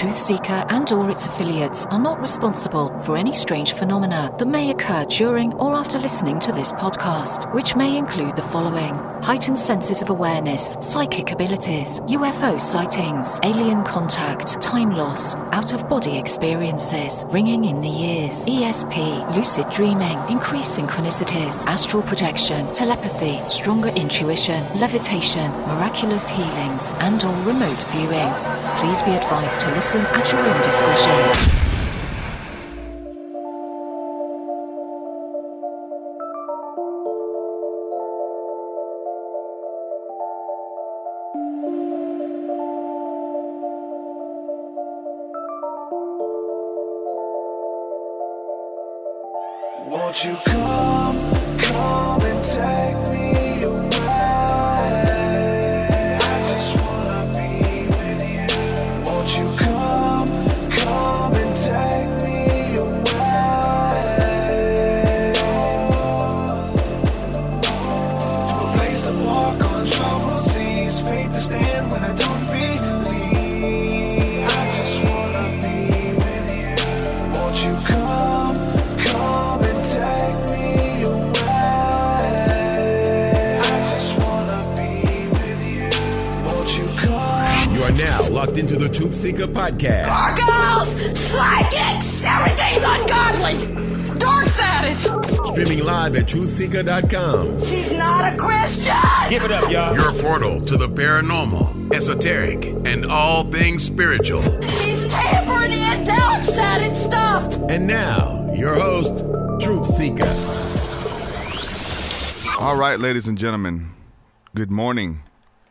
TruthSeekah and/or its affiliates are not responsible for any strange phenomena that may occur during or after listening to this podcast, which may include the following: heightened senses of awareness, psychic abilities, UFO sightings, alien contact, time loss, out-of-body experiences, ringing in the ears, ESP, lucid dreaming, increased synchronicities, astral projection, telepathy, stronger intuition, levitation, miraculous healings, and/or remote viewing. Please be advised to listen at your own discretion. Won't you come and take me away? I just wanna be with you. Won't you come and take me away? To a place to walk on troubled seas, faith to stand when I don't believe. I just wanna be with you. Won't you come and take me away? I just wanna be with you. Won't you come? You are now locked into the TruthSeekah Podcast. Gargoyles! Psychics! Everything's ungodly! Dark savage! Streaming live at TruthSeekah.com. She's not a Christian! Give it up, y'all. Your portal to the paranormal, esoteric, and all things spiritual. She's tampering in dark-sided stuff! And now, your host, TruthSeekah. All right, ladies and gentlemen, good morning.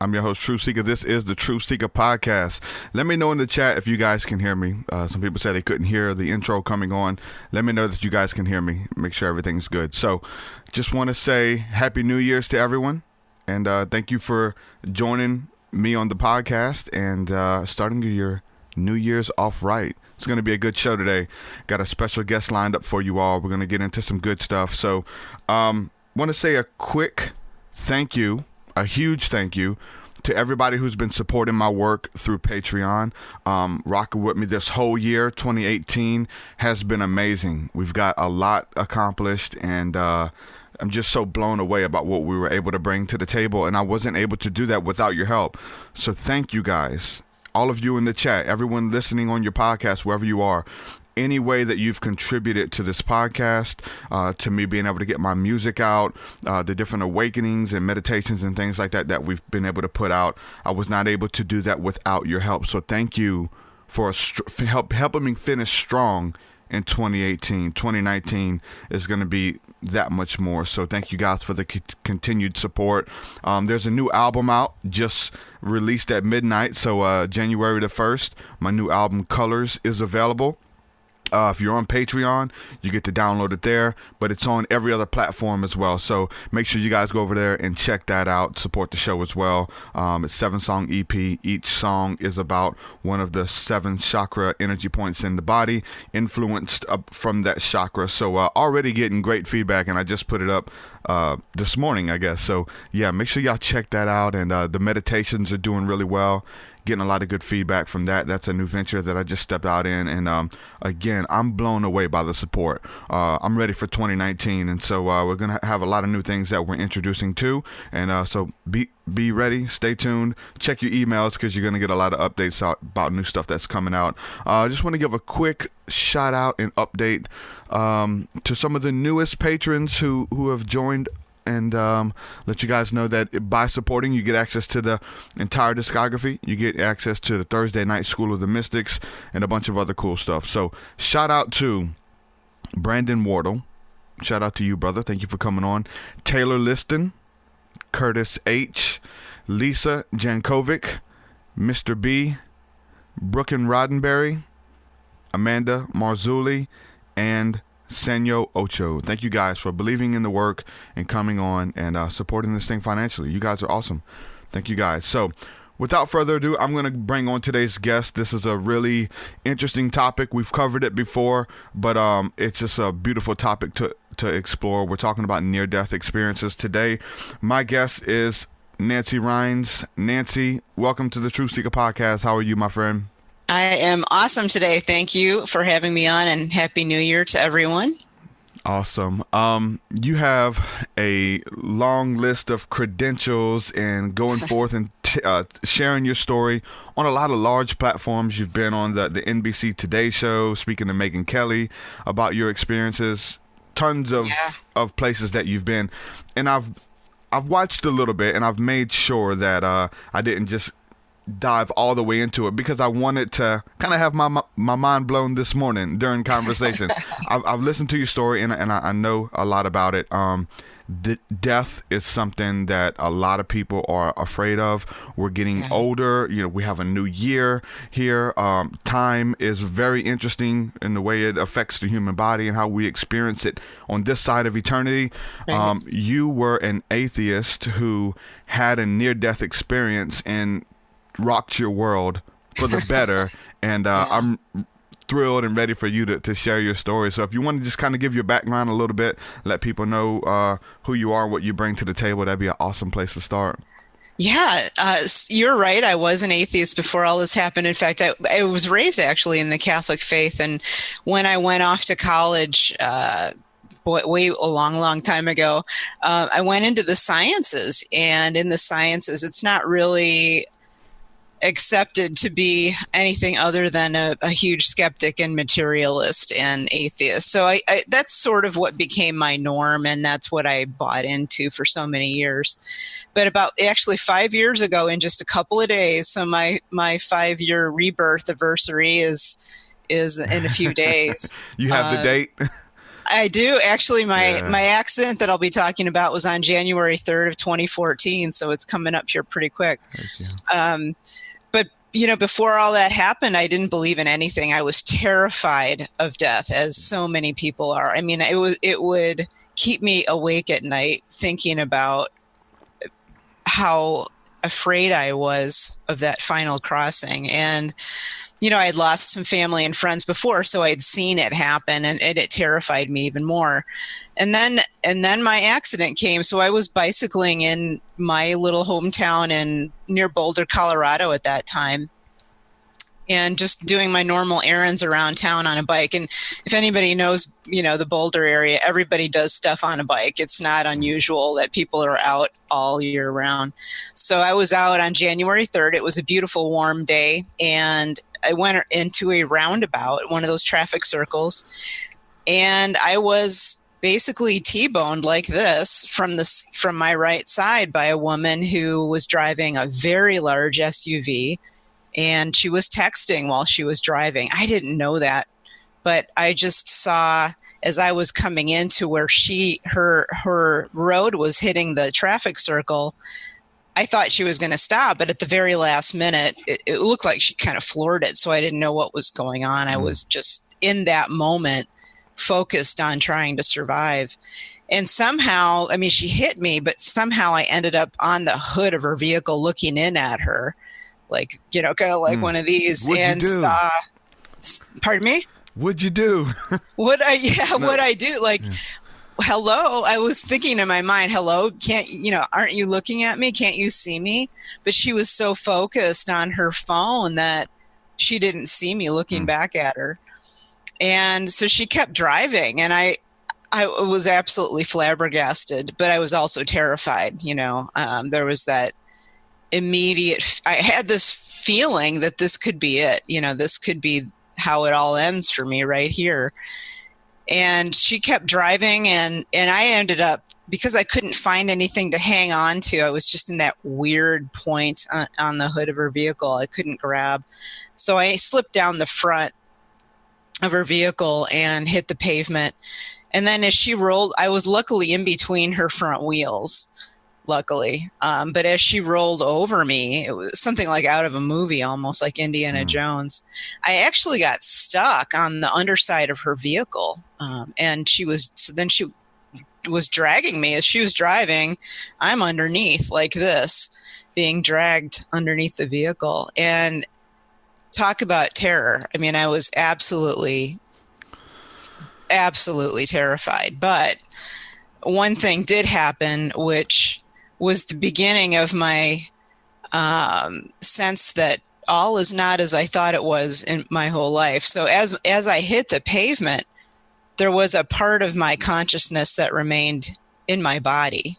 I'm your host, TruthSeekah. This is the TruthSeekah Podcast. Let me know in the chat if you guys can hear me. Some people said they couldn't hear the intro coming on. Let me know that you guys can hear me. Make sure everything's good. So just want to say Happy New Year's to everyone. And thank you for joining me on the podcast and starting your New Year's off right. It's going to be a good show today. Got a special guest lined up for you all. We're going to get into some good stuff. So want to say a quick thank you, a huge thank you to everybody who's been supporting my work through Patreon. Rocking with me this whole year, 2018, has been amazing. We've got a lot accomplished, and I'm just so blown away about what we were able to bring to the table, and I wasn't able to do that without your help. So thank you guys. All of you in the chat, everyone listening on your podcast, wherever you are, any way that you've contributed to this podcast, to me being able to get my music out, the different awakenings and meditations and things like that that we've been able to put out, I was not able to do that without your help. So thank you for helping me finish strong in 2018. 2019 is going to be that much more. So thank you guys for the continued support. There's a new album out, just released at midnight. So January the 1st, my new album Colors is available. If you're on Patreon, you get to download it there, but it's on every other platform as well. So make sure you guys go over there and check that out. Support the show as well. It's 7-song EP. Each song is about one of the 7 chakra energy points in the body, influenced from that chakra. So already getting great feedback, and I just put it up this morning, I guess. So yeah, make sure y'all check that out. And the meditations are doing really well. Getting a lot of good feedback from that. That's a new venture that I just stepped out in, and again, I'm blown away by the support. I'm ready for 2019, and so we're gonna have a lot of new things that we're introducing too, and so be ready, stay tuned, check your emails, because you're gonna get a lot of updates out about new stuff that's coming out. I just want to give a quick shout out and update to some of the newest patrons who have joined, and let you guys know that by supporting, you get access to the entire discography. You get access to the Thursday Night School of the Mystics and a bunch of other cool stuff. So shout out to Brandon Wardle. Shout out to you, brother. Thank you for coming on. Taylor Liston, Curtis H., Lisa Jankovic, Mr. B, Brooken Roddenberry, Amanda Marzulli, and Senyo Ocho. Thank you guys for believing in the work and coming on and supporting this thing financially. You guys are awesome. Thank you guys. So without further ado, I'm going to bring on today's guest. This is a really interesting topic. We've covered it before, but it's just a beautiful topic to explore. We're talking about near-death experiences today. My guest is Nancy Rynes. Nancy, welcome to the TruthSeekah Podcast. How are you, my friend? I am awesome today. Thank you for having me on, and Happy New Year to everyone. Awesome. You have a long list of credentials and going forth and sharing your story on a lot of large platforms. You've been on the NBC Today show, speaking to Megyn Kelly about your experiences, tons of places that you've been. And I've watched a little bit, and I've made sure that I didn't just dive all the way into it because I wanted to kind of have my mind blown this morning during conversation. I've listened to your story and I know a lot about it. Death is something that a lot of people are afraid of. We're getting older. We have a new year here. Time is very interesting in the way it affects the human body and how we experience it on this side of eternity. Right. You were an atheist who had a near-death experience and rocked your world for the better. And I'm thrilled and ready for you to share your story. So if you want to just kind of give your background a little bit, let people know who you are, what you bring to the table, that'd be an awesome place to start. Yeah, you're right. I was an atheist before all this happened. In fact, I was raised actually in the Catholic faith. And when I went off to college, way a long time ago, I went into the sciences. And in the sciences, it's not really accepted to be anything other than a huge skeptic and materialist and atheist. So I that's sort of what became my norm, and that's what I bought into for so many years. But about actually 5 years ago, in just a couple of days, so my 5-year rebirth anniversary is in a few days. You have the date? I do. Actually, my accident that I'll be talking about was on January 3rd of 2014, so it's coming up here pretty quick. But, before all that happened, I didn't believe in anything. I was terrified of death, as so many people are. I mean, it would keep me awake at night thinking about how afraid I was of that final crossing. And I had lost some family and friends before, so I'd seen it happen, and it terrified me even more. And then my accident came. So I was bicycling in my little hometown near Boulder, Colorado at that time, and just doing my normal errands around town on a bike. And if anybody knows, the Boulder area, everybody does stuff on a bike. It's not unusual that people are out all year round. So I was out on January 3rd. It was a beautiful, warm day, and I went into a roundabout, one of those traffic circles, and I was basically T-boned like this from my right side by a woman who was driving a very large SUV, and she was texting while she was driving. I didn't know that, but I just saw as I was coming into where her road was hitting the traffic circle, I thought she was going to stop, but at the very last minute, it looked like she kind of floored it. So I didn't know what was going on. I was just in that moment focused on trying to survive. And somehow, she hit me, but somehow I ended up on the hood of her vehicle looking in at her, like, kind of like one of these. What'd you do? Pardon me? What'd you do? What'd I do? Like, hello, I was thinking in my mind, hello, aren't you looking at me? Can't you see me? But she was so focused on her phone that she didn't see me looking back at her. And so she kept driving, and I was absolutely flabbergasted, but I was also terrified. There was that immediate, I had this feeling that this could be it. This could be how it all ends for me right here. And she kept driving, and I ended up, because I couldn't find anything to hang on to, I was just in that weird point on the hood of her vehicle I couldn't grab. So I slipped down the front of her vehicle and hit the pavement. And then as she rolled, I was luckily in between her front wheels, luckily. But as she rolled over me, it was something like out of a movie, almost like Indiana Jones. I actually got stuck on the underside of her vehicle. And she was dragging me as she was driving. I'm underneath like this, being dragged underneath the vehicle. And talk about terror. I was absolutely terrified. But one thing did happen, which was the beginning of my sense that all is not as I thought it was in my whole life. So as I hit the pavement, there was a part of my consciousness that remained in my body.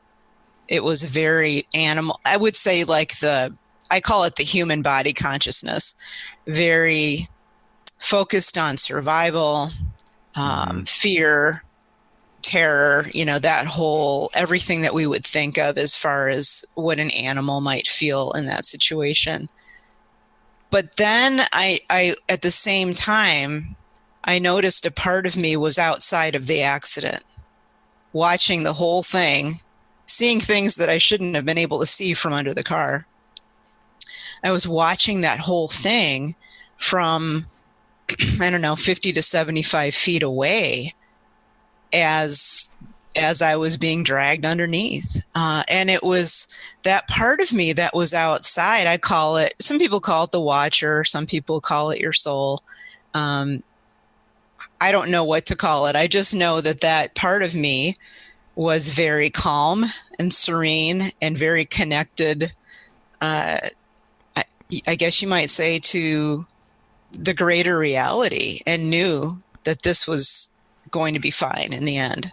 It was very animal. I would say like I call it the human body consciousness, very focused on survival, fear, terror, that whole, everything that we would think of as far as what an animal might feel in that situation. But then I at the same time, I noticed a part of me was outside of the accident, watching the whole thing, seeing things that I shouldn't have been able to see from under the car. I was watching that whole thing from, 50 to 75 feet away as I was being dragged underneath. And it was that part of me that was outside. I call it, some people call it the watcher, some people call it your soul. I don't know what to call it. I just know that part of me was very calm and serene and very connected, I guess you might say, to the greater reality, and knew that this was going to be fine in the end.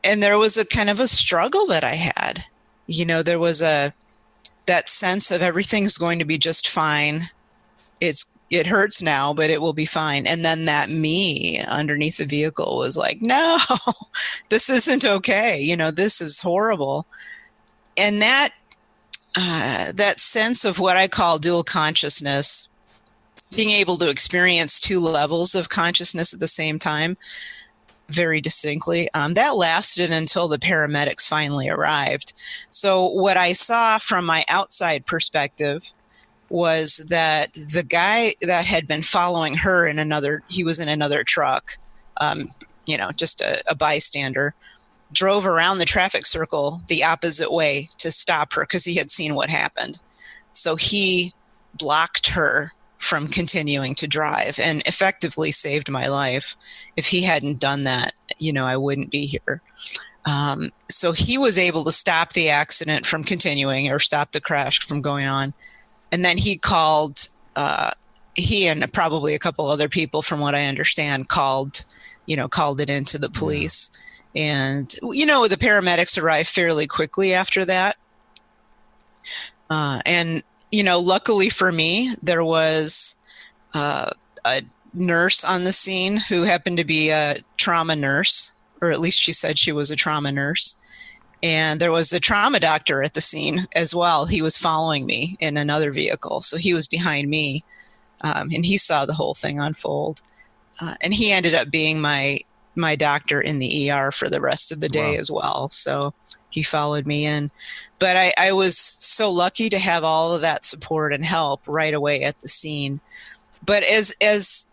And there was a kind of a struggle that I had. There was that sense of everything's going to be just fine. It hurts now, but it will be fine. And then that me underneath the vehicle was like, no, this isn't okay. This is horrible. And that sense of what I call dual consciousness, being able to experience two levels of consciousness at the same time, very distinctly, that lasted until the paramedics finally arrived. So what I saw from my outside perspective was that the guy that had been following her he was in another truck, just a bystander, drove around the traffic circle the opposite way to stop her because he had seen what happened. So he blocked her from continuing to drive and effectively saved my life. If he hadn't done that, I wouldn't be here. So he was able to stop the accident from continuing, or stop the crash from going on. And then he called, he and probably a couple other people, from what I understand, called it into the police. And, the paramedics arrived fairly quickly after that. And luckily for me, there was a nurse on the scene who happened to be a trauma nurse, or at least she said she was a trauma nurse. And there was a trauma doctor at the scene as well. He was following me in another vehicle. So he was behind me, and he saw the whole thing unfold. And he ended up being my doctor in the ER for the rest of the day as well. So he followed me in. But I was so lucky to have all of that support and help right away at the scene. But as the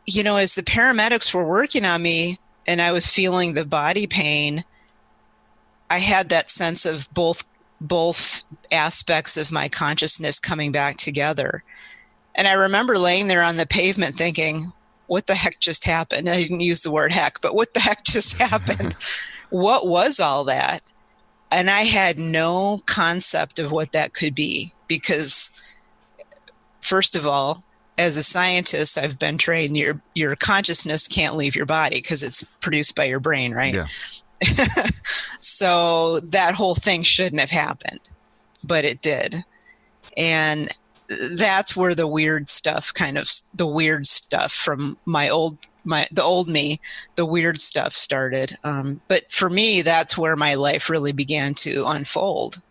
paramedics were working on me and I was feeling the body pain, I had that sense of both aspects of my consciousness coming back together. And I remember laying there on the pavement thinking, what the heck just happened? I didn't use the word heck, but what the heck just happened? What was all that? And I had no concept of what that could be, because first of all, as a scientist, I've been trained your consciousness can't leave your body because it's produced by your brain, right? Yeah. So that whole thing shouldn't have happened, but it did. And that's where the weird stuff from the old me, the weird stuff started. But for me, that's where my life really began to unfold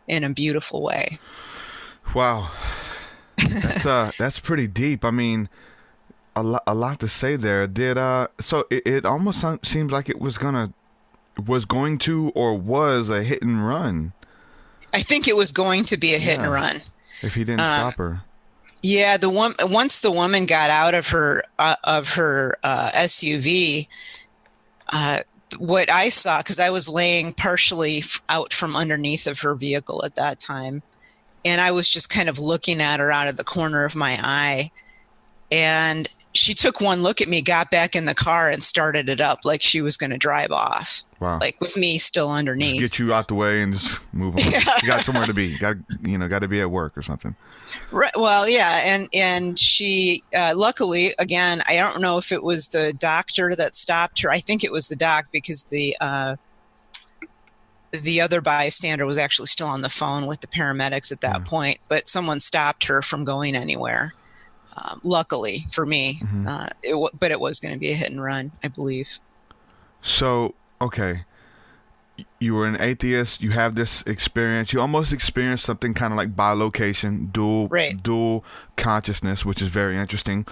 in a beautiful way. Wow. That's pretty deep. I mean, a lot to say there. So it almost seems like it was going to or was a hit and run. I think it was going to be a hit and run if he didn't stop her. Yeah, once the woman got out of her SUV, what I saw, because I was laying partially out from underneath of her vehicle at that time, and I was just kind of looking at her out of the corner of my eye, and she took one look at me, got back in the car, and started it up like she was going to drive off. Wow. Like with me still underneath. Just get you out the way and just move on. You got somewhere to be. Got to be at work or something. Right. Well, yeah. And she, luckily, again, I don't know if it was the doctor that stopped her. I think it was the doc, because the other bystander was actually still on the phone with the paramedics at that point, but someone stopped her from going anywhere. Luckily for me, but it was going to be a hit and run, I believe. So, okay. You were an atheist. You have this experience. You almost experienced something kind of like bilocation, dual consciousness, which is very interesting.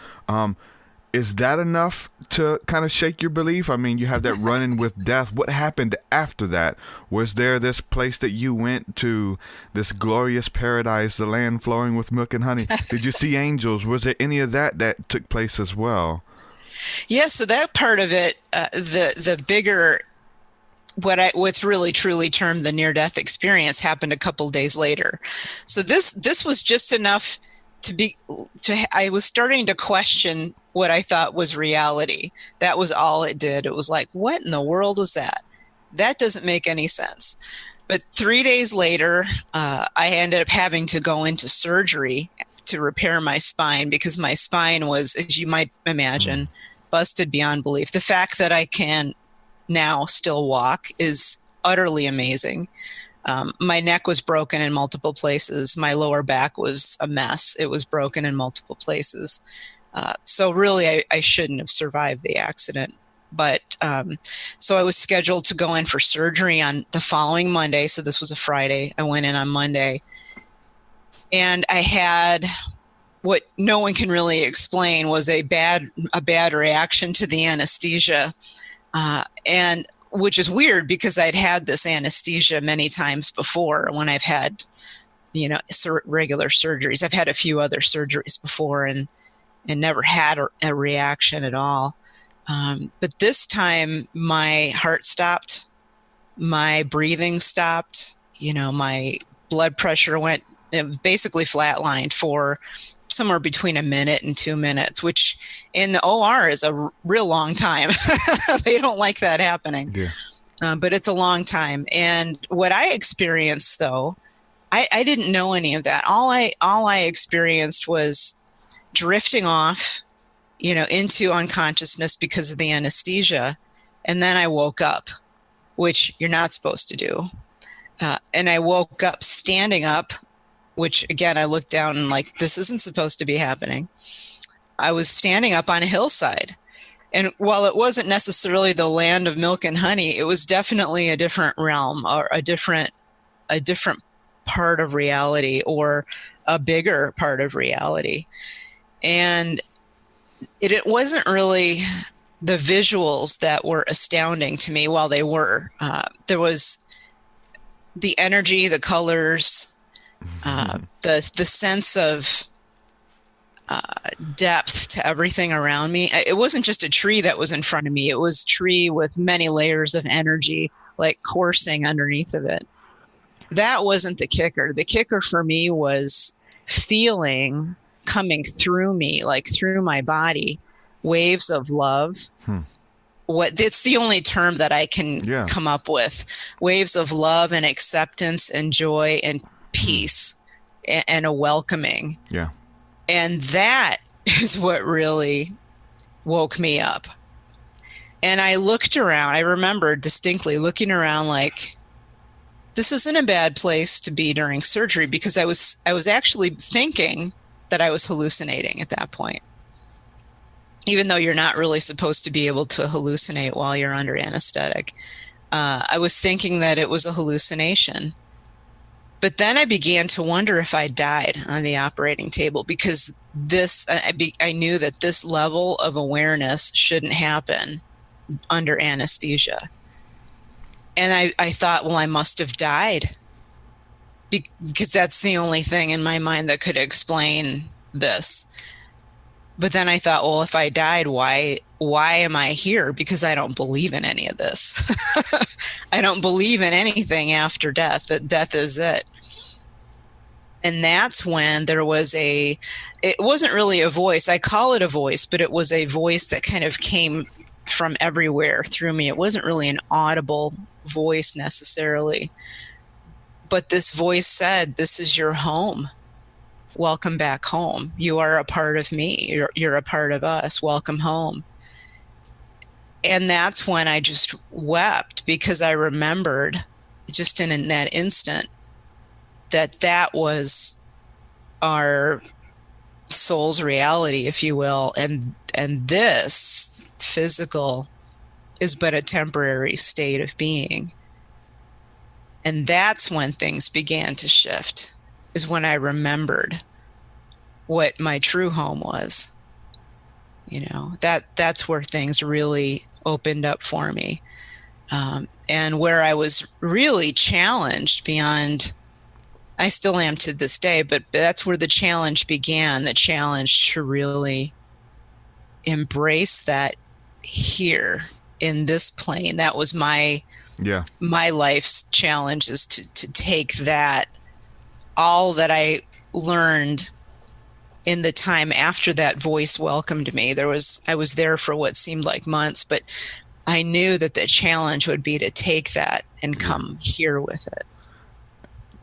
Is that enough to kind of shake your belief? I mean, you have that run-in with death. What happened after that? Was there this place that you went to, this glorious paradise, the land flowing with milk and honey? Did you see angels? Was there any of that took place as well? Yeah, so that part of it, the bigger, what's really truly termed the near-death experience, happened a couple days later. So this was just enough I was starting to question what I thought was reality. That was all it did. It was like, what in the world was that? That doesn't make any sense. But 3 days later, I ended up having to go into surgery to repair my spine, because my spine was, as you might imagine, busted beyond belief. The fact that I can now still walk is utterly amazing. My neck was broken in multiple places. My lower back was a mess. It was broken in multiple places. So really, I shouldn't have survived the accident. But so I was scheduled to go in for surgery on the following Monday. So this was a Friday. I went in on Monday. And I had what no one can really explain was a bad reaction to the anesthesia. And which is weird, because I'd had this anesthesia many times before when I've had, regular surgeries. I've had a few other surgeries before and never had a reaction at all. But this time my heart stopped, my breathing stopped, my blood pressure it basically flatlined for somewhere between a minute and 2 minutes, which in the OR is a real long time. They don't like that happening. Yeah. But it's a long time. And what I experienced, though, I didn't know any of that. All I experienced was drifting off, into unconsciousness because of the anesthesia. And then I woke up, which you're not supposed to do. And I woke up standing up, which again, I looked down and like, this isn't supposed to be happening. I was standing up on a hillside. And while it wasn't necessarily the land of milk and honey, it was definitely a different realm, or a different part of reality, or a bigger part of reality. And it wasn't really the visuals that were astounding to me. While they were, there was the energy, the colors, the sense of depth to everything around me. It wasn't just a tree that was in front of me. It was a tree with many layers of energy, like coursing underneath of it. That wasn't the kicker. The kicker for me was feeling coming through me, like through my body, waves of love. It's the only term that I can come up with. Waves of love and acceptance and joy and peace and a welcoming. Yeah. And that is what really woke me up. And I looked around. I remember distinctly looking around like, this isn't a bad place to be during surgery, because I was actually thinking that I was hallucinating at that point. Even though you're not really supposed to be able to hallucinate while you're under anesthetic. I was thinking that it was a hallucination. But then I began to wonder if I died on the operating table, because I knew that this level of awareness shouldn't happen under anesthesia. And I thought, well, I must have died, because that's the only thing in my mind that could explain this. But then I thought, well, if I died, why am I here? Because I don't believe in any of this. I don't believe in anything after death, that death is it. And that's when there was it wasn't really a voice. I call it a voice, but it was a voice that kind of came from everywhere through me. It wasn't really an audible voice necessarily. But this voice said, "This is your home. Welcome back home. You are a part of me. You're a part of us. Welcome home." And that's when I just wept, because I remembered just in that instant that was our soul's reality, if you will. And this physical is but a temporary state of being. And that's when things began to shift, is when I remembered what my true home was. That's where things really opened up for me. And where I was really challenged beyond, I still am to this day, but that's where the challenge began, the challenge to really embrace that here in this plane. That was my life's challenge, is to take that, all that I learned in the time after that voice welcomed me. I was there for what seemed like months, but I knew that the challenge would be to take that and come here with it.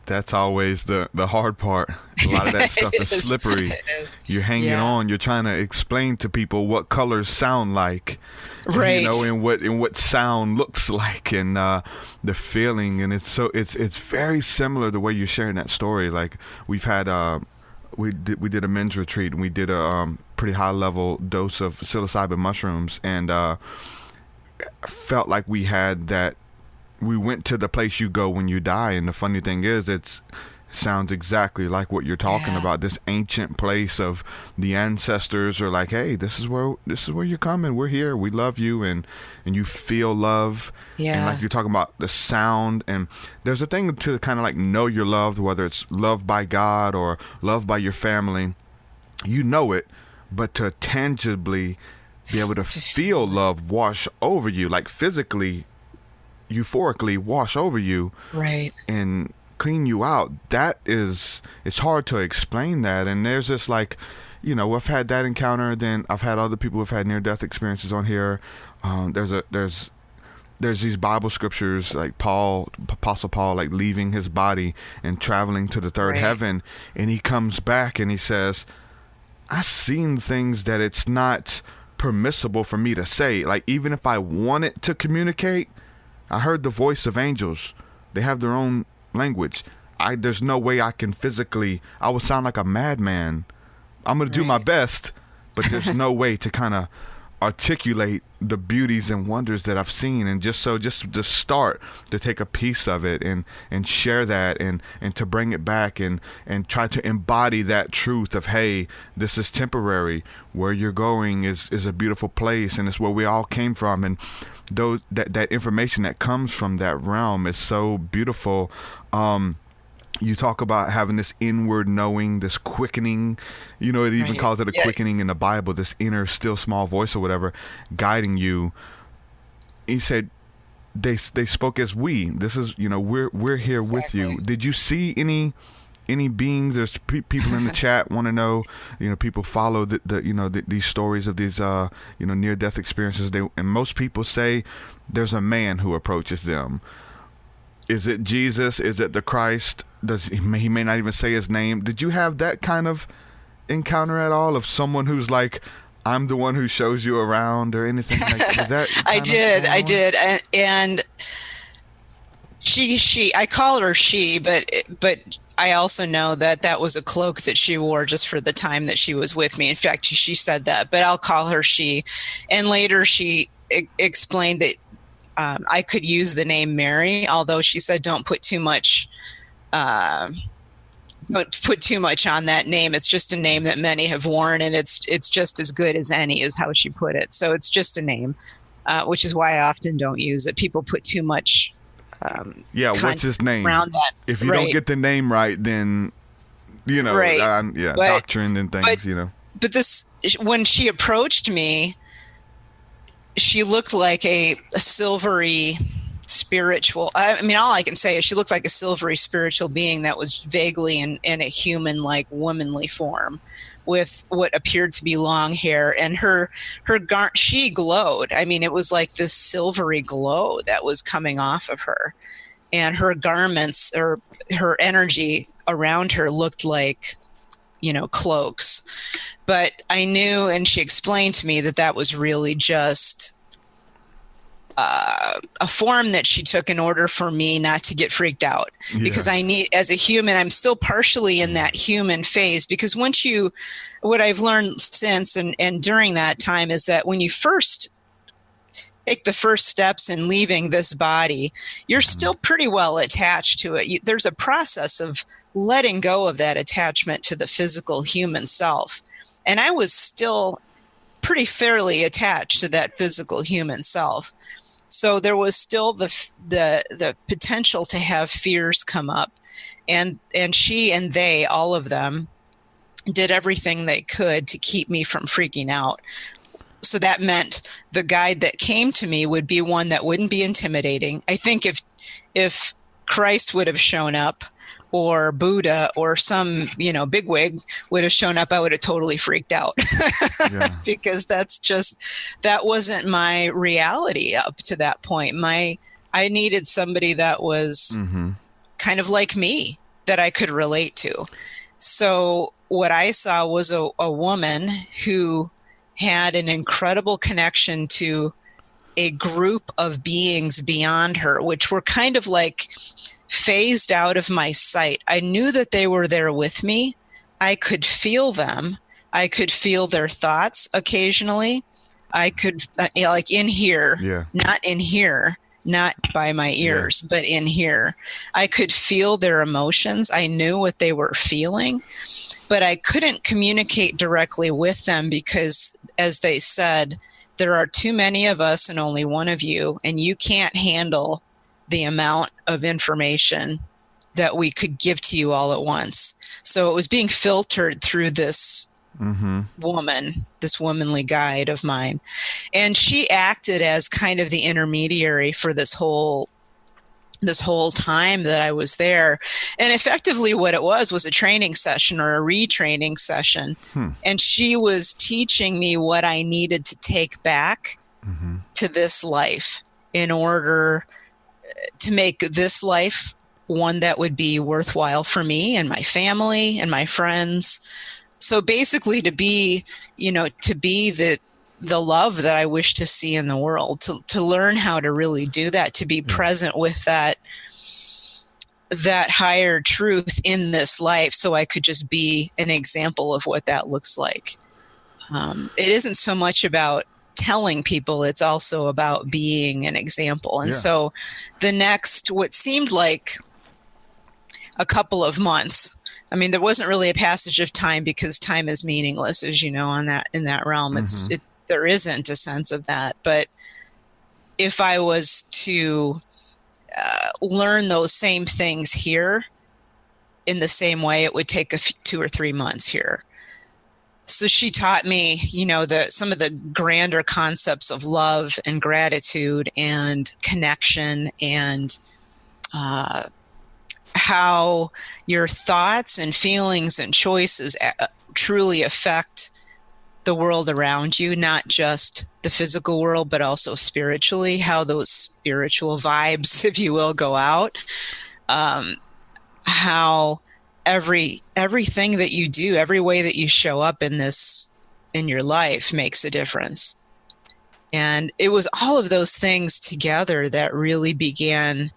That's always the hard part. A lot of that stuff is slippery. You're hanging on. You're trying to explain to people what colors sound like, right? And what sound looks like, and the feeling. And it's very similar the way you're sharing that story. Like, we've had we did a men's retreat, and we did a pretty high level dose of psilocybin mushrooms, and felt like we had that. We went to the place you go when you die, and the funny thing is, it sounds exactly like what you're talking about. This ancient place of the ancestors are like, "Hey, this is where you're coming. We're here. We love you," and you feel love. And like you're talking about the sound, and there's a thing to kind of like know you're loved, whether it's loved by God or loved by your family. You know it, but to tangibly be able to feel love wash over you, like physically, euphorically wash over you, right, and clean you out. It's hard to explain that. And there's this, like, I've had that encounter. Then I've had other people who've had near-death experiences on here. There's these Bible scriptures, like Apostle Paul, like leaving his body and traveling to the third heaven, and he comes back and he says, "I've seen things that it's not permissible for me to say. Like, even if I wanted to communicate, I heard the voice of angels. They have their own language. There's no way I can physically, I would sound like a madman. I'm going to do my best, but there's no way to kind of articulate the beauties and wonders that I've seen." And just to start to take a piece of it and share that and to bring it back and try to embody that truth of, hey, this is temporary. Where you're going is a beautiful place, and it's where we all came from. And that information that comes from that realm is so beautiful. You talk about having this inward knowing, this quickening, it even calls it a quickening in the Bible, this inner still small voice or whatever guiding you. He said they spoke as we. This is, we're here with you. Did you see any beings? There's people in the chat want to know, people follow these stories of these near-death experiences. And most people say there's a man who approaches them. Is it Jesus? Is it the Christ? He may not even say his name. Did you have that kind of encounter at all, of someone who's like, "I'm the one who shows you around," or anything like that? Was that I did. And she, I call her she, but I also know that was a cloak that she wore just for the time that she was with me. In fact, she said that, but I'll call her she. And later she explained that I could use the name Mary, although she said don't put too much on that name. It's just a name that many have worn, and it's just as good as any, is how she put it. So it's just a name, which is why I often don't use it. People put too much what's his name around that. If you don't get the name right, then doctrine and things. But this, when she approached me, she looked like a silvery spiritual. I mean, all I can say is she looked like a silvery spiritual being that was vaguely in a human, like womanly form, with what appeared to be long hair, and she glowed. I mean, it was like this silvery glow that was coming off of her, and her garments or her energy around her looked like, cloaks. But I knew, and she explained to me that was really just a form that she took in order for me not to get freaked out, because as a human, I'm still partially in that human phase, because what I've learned since and during that time is that when you first take the first steps in leaving this body, you're still pretty well attached to it. There's a process of letting go of that attachment to the physical human self. And I was still pretty fairly attached to that physical human self. So there was still the potential to have fears come up, and she and they, all of them, did everything they could to keep me from freaking out. So that meant the guide that came to me would be one that wouldn't be intimidating. I think if Christ would have shown up, or Buddha, or some, bigwig would have shown up, I would have totally freaked out because that wasn't my reality up to that point. I needed somebody that was kind of like me, that I could relate to. So what I saw was a woman who had an incredible connection to a group of beings beyond her, which were kind of like phased out of my sight. I knew that they were there with me. I could feel them. I could feel their thoughts occasionally. I could, like in here, not in here, not by my ears, but in here. I could feel their emotions. I knew what they were feeling, but I couldn't communicate directly with them because, as they said, there are too many of us and only one of you, and you can't handle the amount of information that we could give to you all at once. So it was being filtered through this woman, this womanly guide of mine. And she acted as kind of the intermediary for this whole time that I was there. And effectively what it was a training session or a retraining session. And she was teaching me what I needed to take back to this life in order to make this life one that would be worthwhile for me and my family and my friends. So basically to be the love that I wish to see in the world, to learn how to really do that, to be present with that higher truth in this life, so I could just be an example of what that looks like. It isn't so much about telling people, it's also about being an example. And so the next, what seemed like a couple of months, I mean, there wasn't really a passage of time, because time is meaningless, as you know, in that realm. There isn't a sense of that. But if I was to learn those same things here in the same way, it would take 2 or 3 months here. So she taught me, some of the grander concepts of love and gratitude and connection, and how your thoughts and feelings and choices truly affect the world around you, not just the physical world, but also spiritually, how those spiritual vibes, if you will, go out. How everything that you do, every way that you show up in your life makes a difference. And it was all of those things together that really began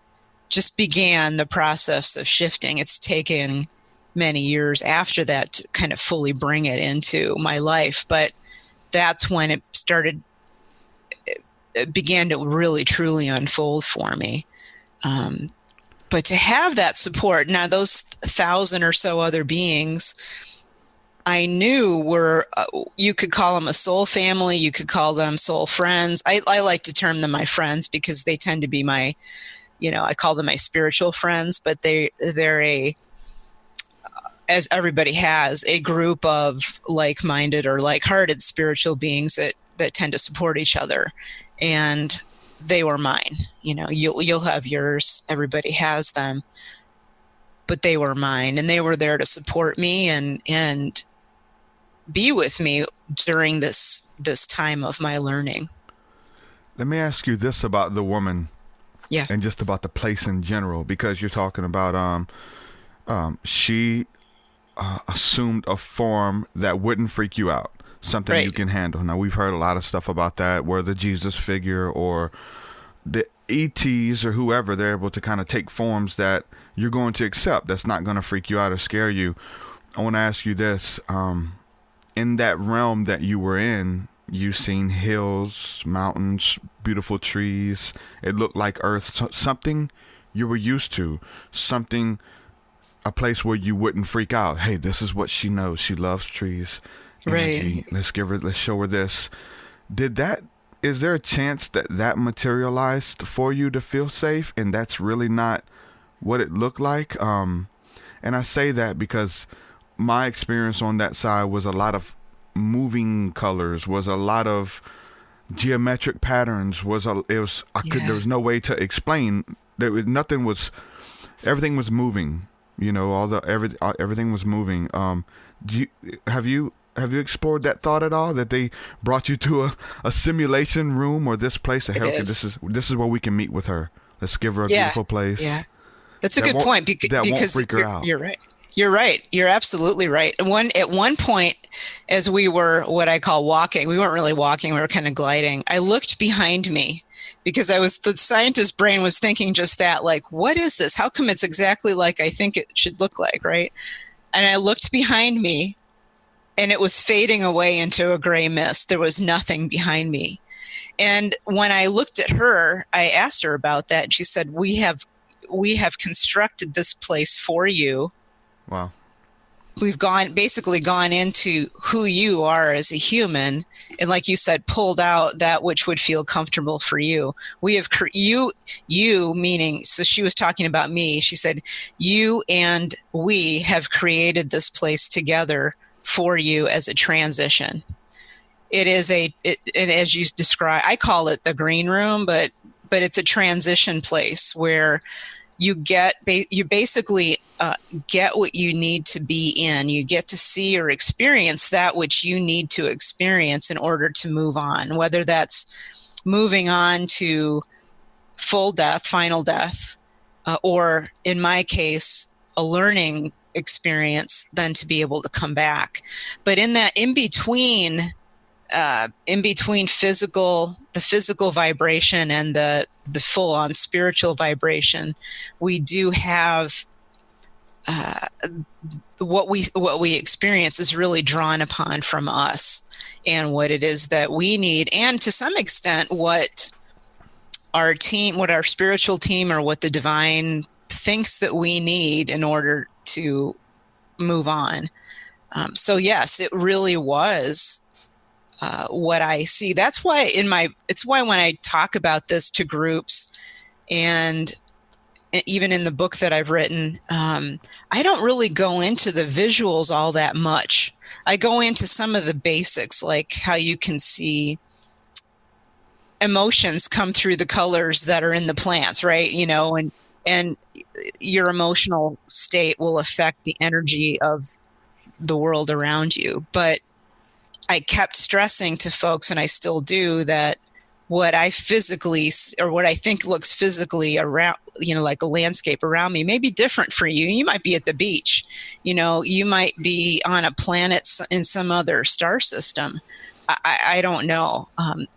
the process of shifting. It's taken many years after that to kind of fully bring it into my life, but that's when it began to really truly unfold for me. But to have that support, now those 1,000 or so other beings, I knew were, you could call them a soul family, you could call them soul friends. I like to term them my friends, because they tend to be my, I call them my spiritual friends, but they're as everybody has, a group of like-minded or like-hearted spiritual beings that tend to support each other. And they were mine. You know, you'll have yours. Everybody has them, but they were mine, and they were there to support me and be with me during this time of my learning. Let me ask you this about the woman. Yeah. And just about the place in general, because you're talking about she assumed a form that wouldn't freak you out, something Right. you can handle. Now, we've heard a lot of stuff about that, where the Jesus figure or the ETs or whoever, they're able to kind of take forms that you're going to accept, that's not going to freak you out or scare you. I want to ask you this. In that realm that you were in, you've seen hills, mountains, beautiful trees. It looked like earth, something you were used to, something, a place where you wouldn't freak out. Hey, this is what she knows. She loves trees. Energy. Right. Let's show her this. Is there a chance that materialized for you to feel safe, and that's really not what it looked like? And I say that because my experience on that side was a lot of moving colors, was a lot of geometric patterns, there was no way to explain. Everything was moving, you know, everything was moving. Have you explored that thought at all, that they brought you to a simulation room or this place to help you? This is where we can meet with her. Let's give her a beautiful place. Yeah. That's a good point That won't because freak her out. You're right. You're right. You're absolutely right. At one point, as we were what I call walking, we weren't really walking, we were kind of gliding. I looked behind me because the scientist brain was thinking just that, like, what is this? How come it's exactly like I think it should look like, right? And I looked behind me, and it was fading away into a gray mist. There was nothing behind me. And when I looked at her, I asked her about that, and she said, we have constructed this place for you. Wow. We've basically gone into who you are as a human, and like you said, pulled out that which would feel comfortable for you. We have you meaning, so she was talking about me. She said, you and we have created this place together for you as a transition. It is and as you describe, I call it the green room, but it's a transition place where you basically get what you need to be in. You get to see or experience that which you need to experience in order to move on, whether that's moving on to full death, final death, or in my case, a learning experience, then to be able to come back. But in that in between the physical vibration and the full on spiritual vibration, we do have what we experience is really drawn upon from us and what it is that we need, and to some extent what our spiritual team or what the divine thinks that we need in order to move on. So yes, it really was what I see. It's why when I talk about this to groups, and even in the book that I've written, I don't really go into the visuals all that much. I go into some of the basics, like how you can see emotions come through the colors that are in the plants, right? You know, and your emotional state will affect the energy of the world around you. But I kept stressing to folks, and I still do, that what I physically, or what I think looks physically around, you know, like a landscape around me, may be different for you. You might be at the beach, you know, you might be on a planet in some other star system. I don't know.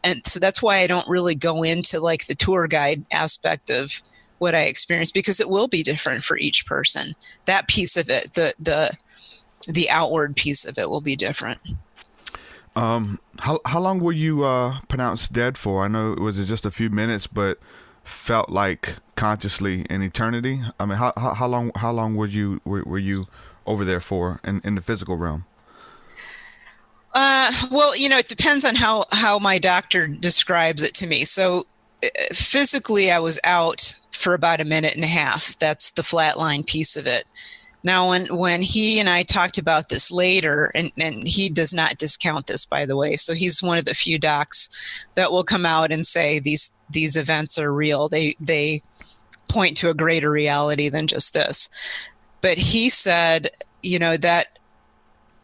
And so that's why I don't really go into like the tour guide aspect of what I experience, because it will be different for each person. That piece of it, the outward piece of it, will be different. How long were you pronounced dead for? I know it was just a few minutes, but felt like consciously an eternity. I mean, how long were you over there for in the physical realm? Well, you know, it depends on how my doctor describes it to me. So physically, I was out for about a minute and a half. That's the flatline piece of it. Now, when he and I talked about this later, and he does not discount this, by the way, so he's one of the few docs that will come out and say these events are real. They point to a greater reality than just this. But he said, that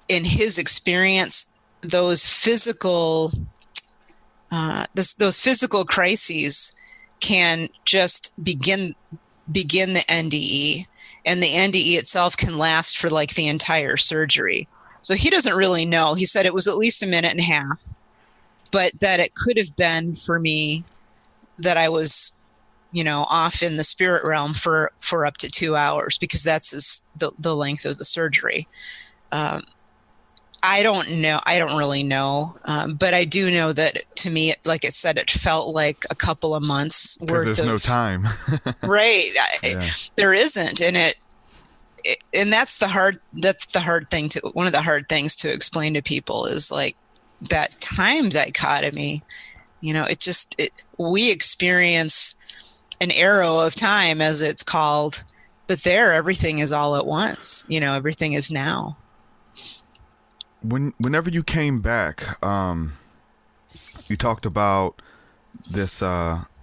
in his experience, those physical crises can just begin the NDE, and the NDE itself can last for like the entire surgery. So he doesn't really know. He said it was at least a minute and a half, but that it could have been for me that I was, off in the spirit realm for up to 2 hours, because that's the length of the surgery. I don't know. I don't really know. But I do know that to me, like it said, it felt like a couple of months worth of. There's no time. Right. There isn't. And and that's the hard thing one of the hard things to explain to people is like that time dichotomy. We experience an arrow of time, as it's called, but there, everything is all at once. Everything is now. Whenever you came back, you talked about this,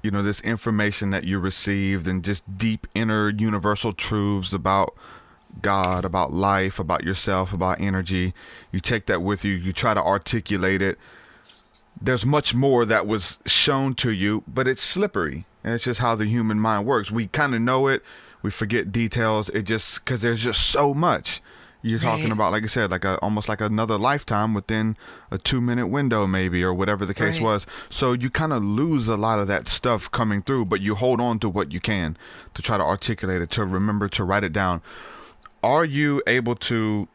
this information that you received and just deep inner universal truths about God, about life, about yourself, about energy. You take that with you. You try to articulate it. There's much more that was shown to you, but it's slippery. And it's just how the human mind works. We kind of know it. We forget details. Because there's just so much. You're talking about, like I said, almost like another lifetime within a 2-minute window, maybe, or whatever the case was. So you kind of lose a lot of that stuff coming through, but you hold on to what you can to try to articulate it, to remember, to write it down. Are you able to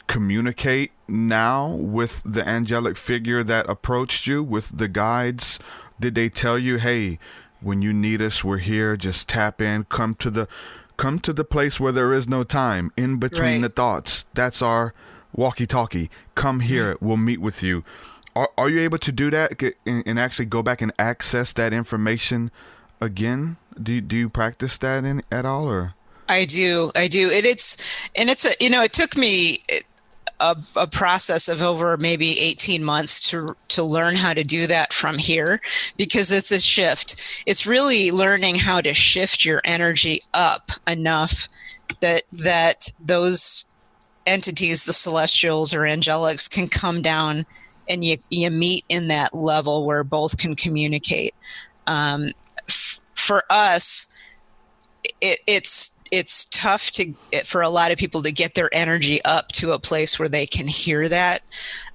communicate now with the angelic figure that approached you, with the guides? Did they tell you, hey, when you need us, we're here, just tap in, come to the place where there is no time, in between the thoughts. That's our walkie-talkie. Come here, we'll meet with you. Are you able to do that and actually go back and access that information again? Do you practice that at all, or? I do. It took me a process of over maybe 18 months to learn how to do that from here, because it's a shift. It's really learning how to shift your energy up enough that those entities, the celestials or angelics, can come down and you meet in that level where both can communicate. For us, it's tough for a lot of people to get their energy up to a place where they can hear that.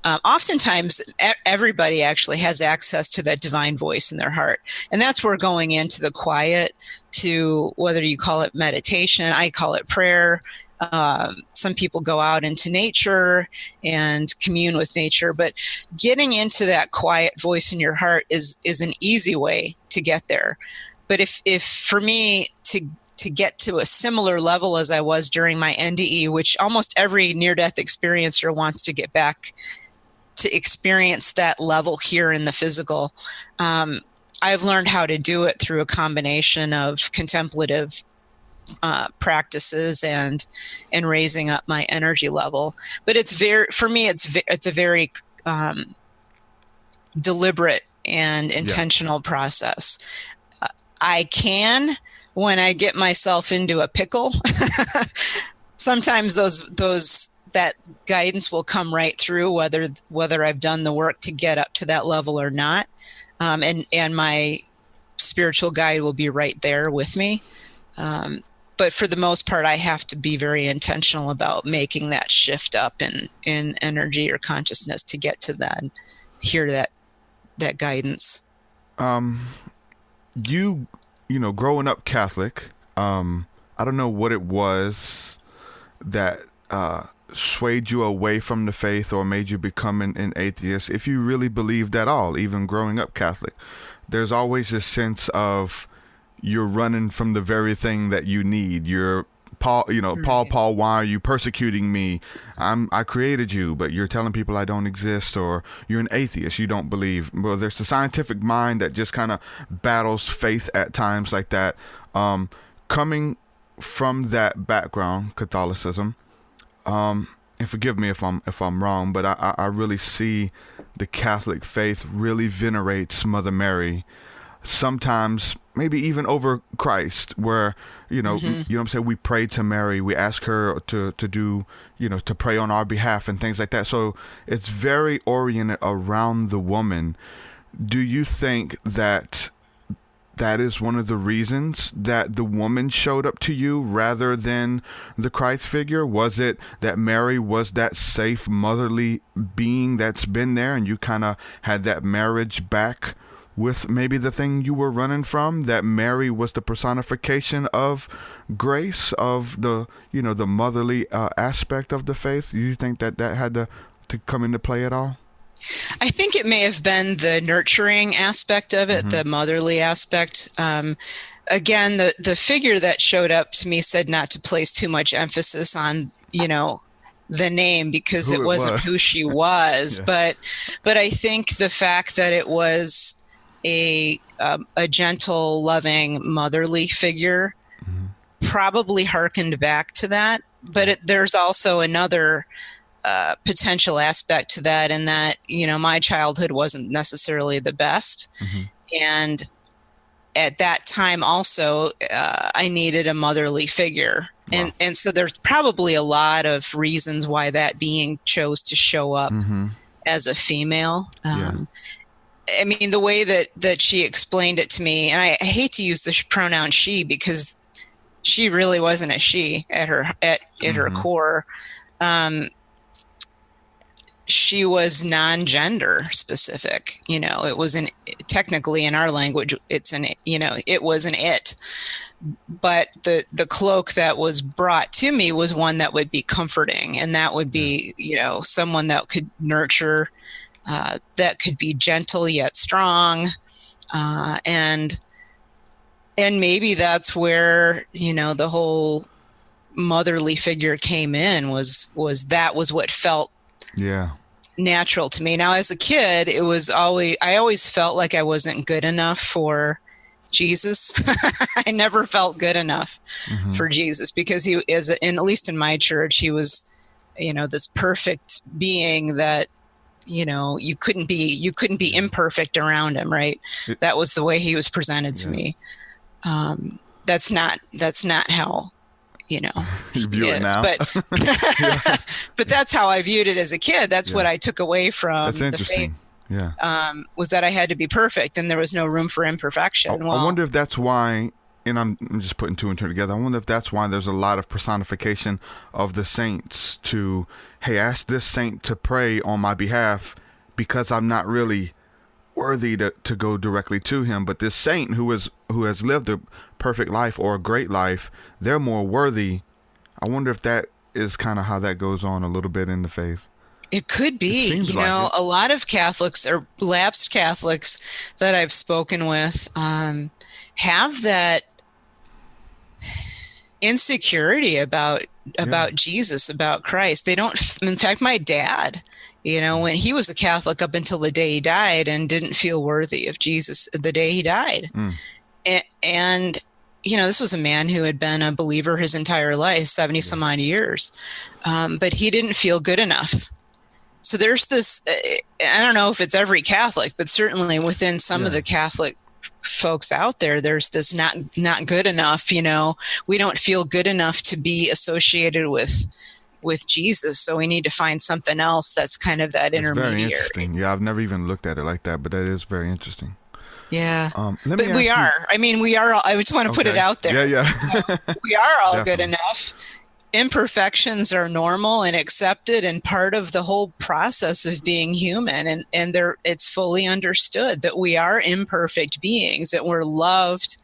Oftentimes, everybody actually has access to that divine voice in their heart. And that's where going into the quiet, to whether you call it meditation, I call it prayer. Some people go out into nature and commune with nature, but getting into that quiet voice in your heart is an easy way to get there. But if for me to get to a similar level as I was during my NDE, which almost every near-death experiencer wants to get back to experience that level here in the physical, I've learned how to do it through a combination of contemplative practices and raising up my energy level. But it's a very deliberate and intentional process. I can, when I get myself into a pickle, sometimes that guidance will come right through, whether I've done the work to get up to that level or not. And my spiritual guide will be right there with me. But for the most part, I have to be very intentional about making that shift up in energy or consciousness to get to that, hear that guidance. Growing up Catholic, I don't know what it was that swayed you away from the faith or made you become an atheist. If you really believed at all, even growing up Catholic, there's always a sense of you're running from the very thing that you need. You're Paul, Paul, why are you persecuting me? I created you, but you're telling people I don't exist, or you're an atheist, you don't believe. Well, there's the scientific mind that just kind of battles faith at times like that. Coming from that background, Catholicism, and forgive me if I'm wrong, but I really see the Catholic faith really venerates Mother Mary, sometimes maybe even over Christ, where, you know, you know what I'm saying, we pray to Mary, we ask her to do, you know, to pray on our behalf and things like that. So it's very oriented around the woman. Do you think that is one of the reasons that the woman showed up to you rather than the Christ figure? Was it that Mary was that safe motherly being that's been there, and you kind of had that marriage back with maybe the thing you were running from, that Mary was the personification of grace, of the, you know, the motherly aspect of the faith? Do you think that had to come into play at all? I think it may have been the nurturing aspect of it, the motherly aspect. Again, the figure that showed up to me said not to place too much emphasis on, you know, the name, because it wasn't who she was. Yeah. But I think the fact that it was a gentle, loving, motherly figure probably harkened back to that. But there's also another potential aspect to that, in that, you know, my childhood wasn't necessarily the best. And at that time also, I needed a motherly figure. Wow. And so there's probably a lot of reasons why that being chose to show up as a female. I mean, the way that she explained it to me, and I hate to use the pronoun she, because she really wasn't a she at her core. She was non-gender specific. You know, it was technically in our language, it was an it. But the cloak that was brought to me was one that would be comforting, and that would be, you know, someone that could nurture, that could be gentle yet strong, and maybe that's where, you know, the whole motherly figure came in, was what felt natural to me. Now, as a kid, I always felt like I wasn't good enough for Jesus. I never felt good enough for Jesus, because he is, at least in my church, he was, you know, this perfect being that, you know, you couldn't be imperfect around him, right? That was the way he was presented to me. That's not how, you know, you view it now. But that's how I viewed it as a kid. That's what I took away from the faith. Was that I had to be perfect, and there was no room for imperfection. I wonder if that's why, and I'm just putting two and two together, I wonder if that's why there's a lot of personification of the saints to, hey, ask this saint to pray on my behalf, because I'm not really worthy to go directly to him. But this saint who has lived a perfect life or a great life, they're more worthy. I wonder if that is kind of how that goes on a little bit in the faith. It could be. You know, a lot of Catholics, or lapsed Catholics that I've spoken with, have that insecurity about Jesus, about Christ. They don't. In fact, my dad, you know, when he was a Catholic up until the day he died, and didn't feel worthy of Jesus the day he died. And you know, this was a man who had been a believer his entire life, 70 some odd years, but he didn't feel good enough. So there's this, I don't know if it's every Catholic, but certainly within some of the Catholic folks out there, there's this not good enough, you know, we don't feel good enough to be associated with Jesus. So we need to find something else that's kind of that intermediary. Very interesting. Yeah, I've never even looked at it like that, but that is very interesting. Yeah. But we are. I mean, we are all, I just want to put it out there. Yeah. We are all good enough. Imperfections are normal and accepted, and part of the whole process of being human. And it's fully understood that we are imperfect beings, that we're loved.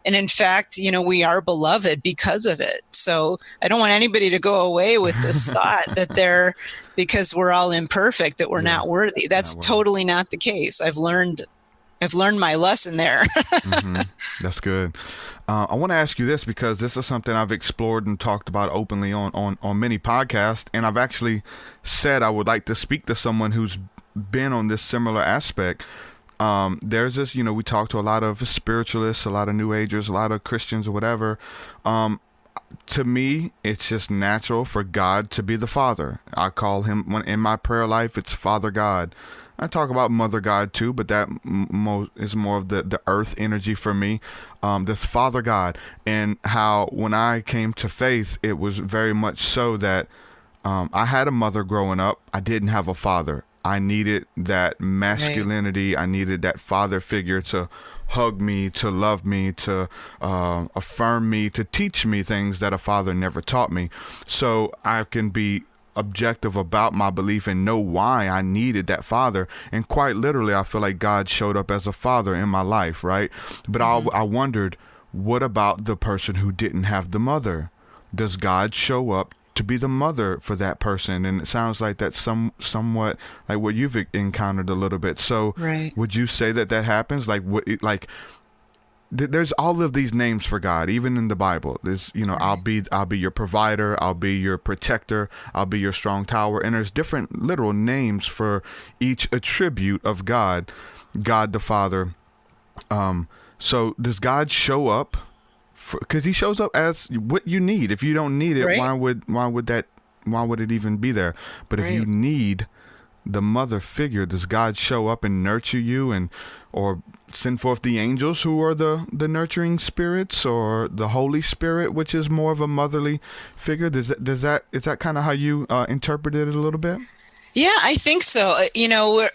And in fact, you know, we are beloved because of it. So I don't want anybody to go away with this thought that because we're all imperfect, that we're not worthy. That's totally not the case. I've learned my lesson there. That's good. I want to ask you this, because this is something I've explored and talked about openly on many podcasts. And I've actually said I would like to speak to someone who's been on this similar aspect. There's this, you know, we talk to a lot of spiritualists, a lot of New Agers, a lot of Christians or whatever. to me, it's just natural for God to be the Father. I call him, when in my prayer life, it's Father God. I talk about Mother God too, but that is more of the earth energy for me. This Father God, and how when I came to faith, it was very much so that I had a mother growing up. I didn't have a father. I needed that masculinity. Right. I needed that father figure to hug me, to love me, to affirm me, to teach me things that a father never taught me. So I can be objective about my belief and know why I needed that father. And quite literally, I feel like God showed up as a father in my life, right? But I wondered, what about the person who didn't have the mother? Does God show up to be the mother for that person? And it sounds like that's somewhat like what you've encountered a little bit. So would you say that happens? There's all of these names for God, even in the Bible. There's, I'll be your provider, I'll be your protector, I'll be your strong tower. And there's different literal names for each attribute of God the Father. So does God show up? Because he shows up as what you need. If you don't need it, why would it even be there? But if you need the mother figure, does God show up and nurture you or send forth the angels who are the nurturing spirits, or the Holy Spirit, which is more of a motherly figure? Is that kind of how you interpret it a little bit? Yeah, I think so.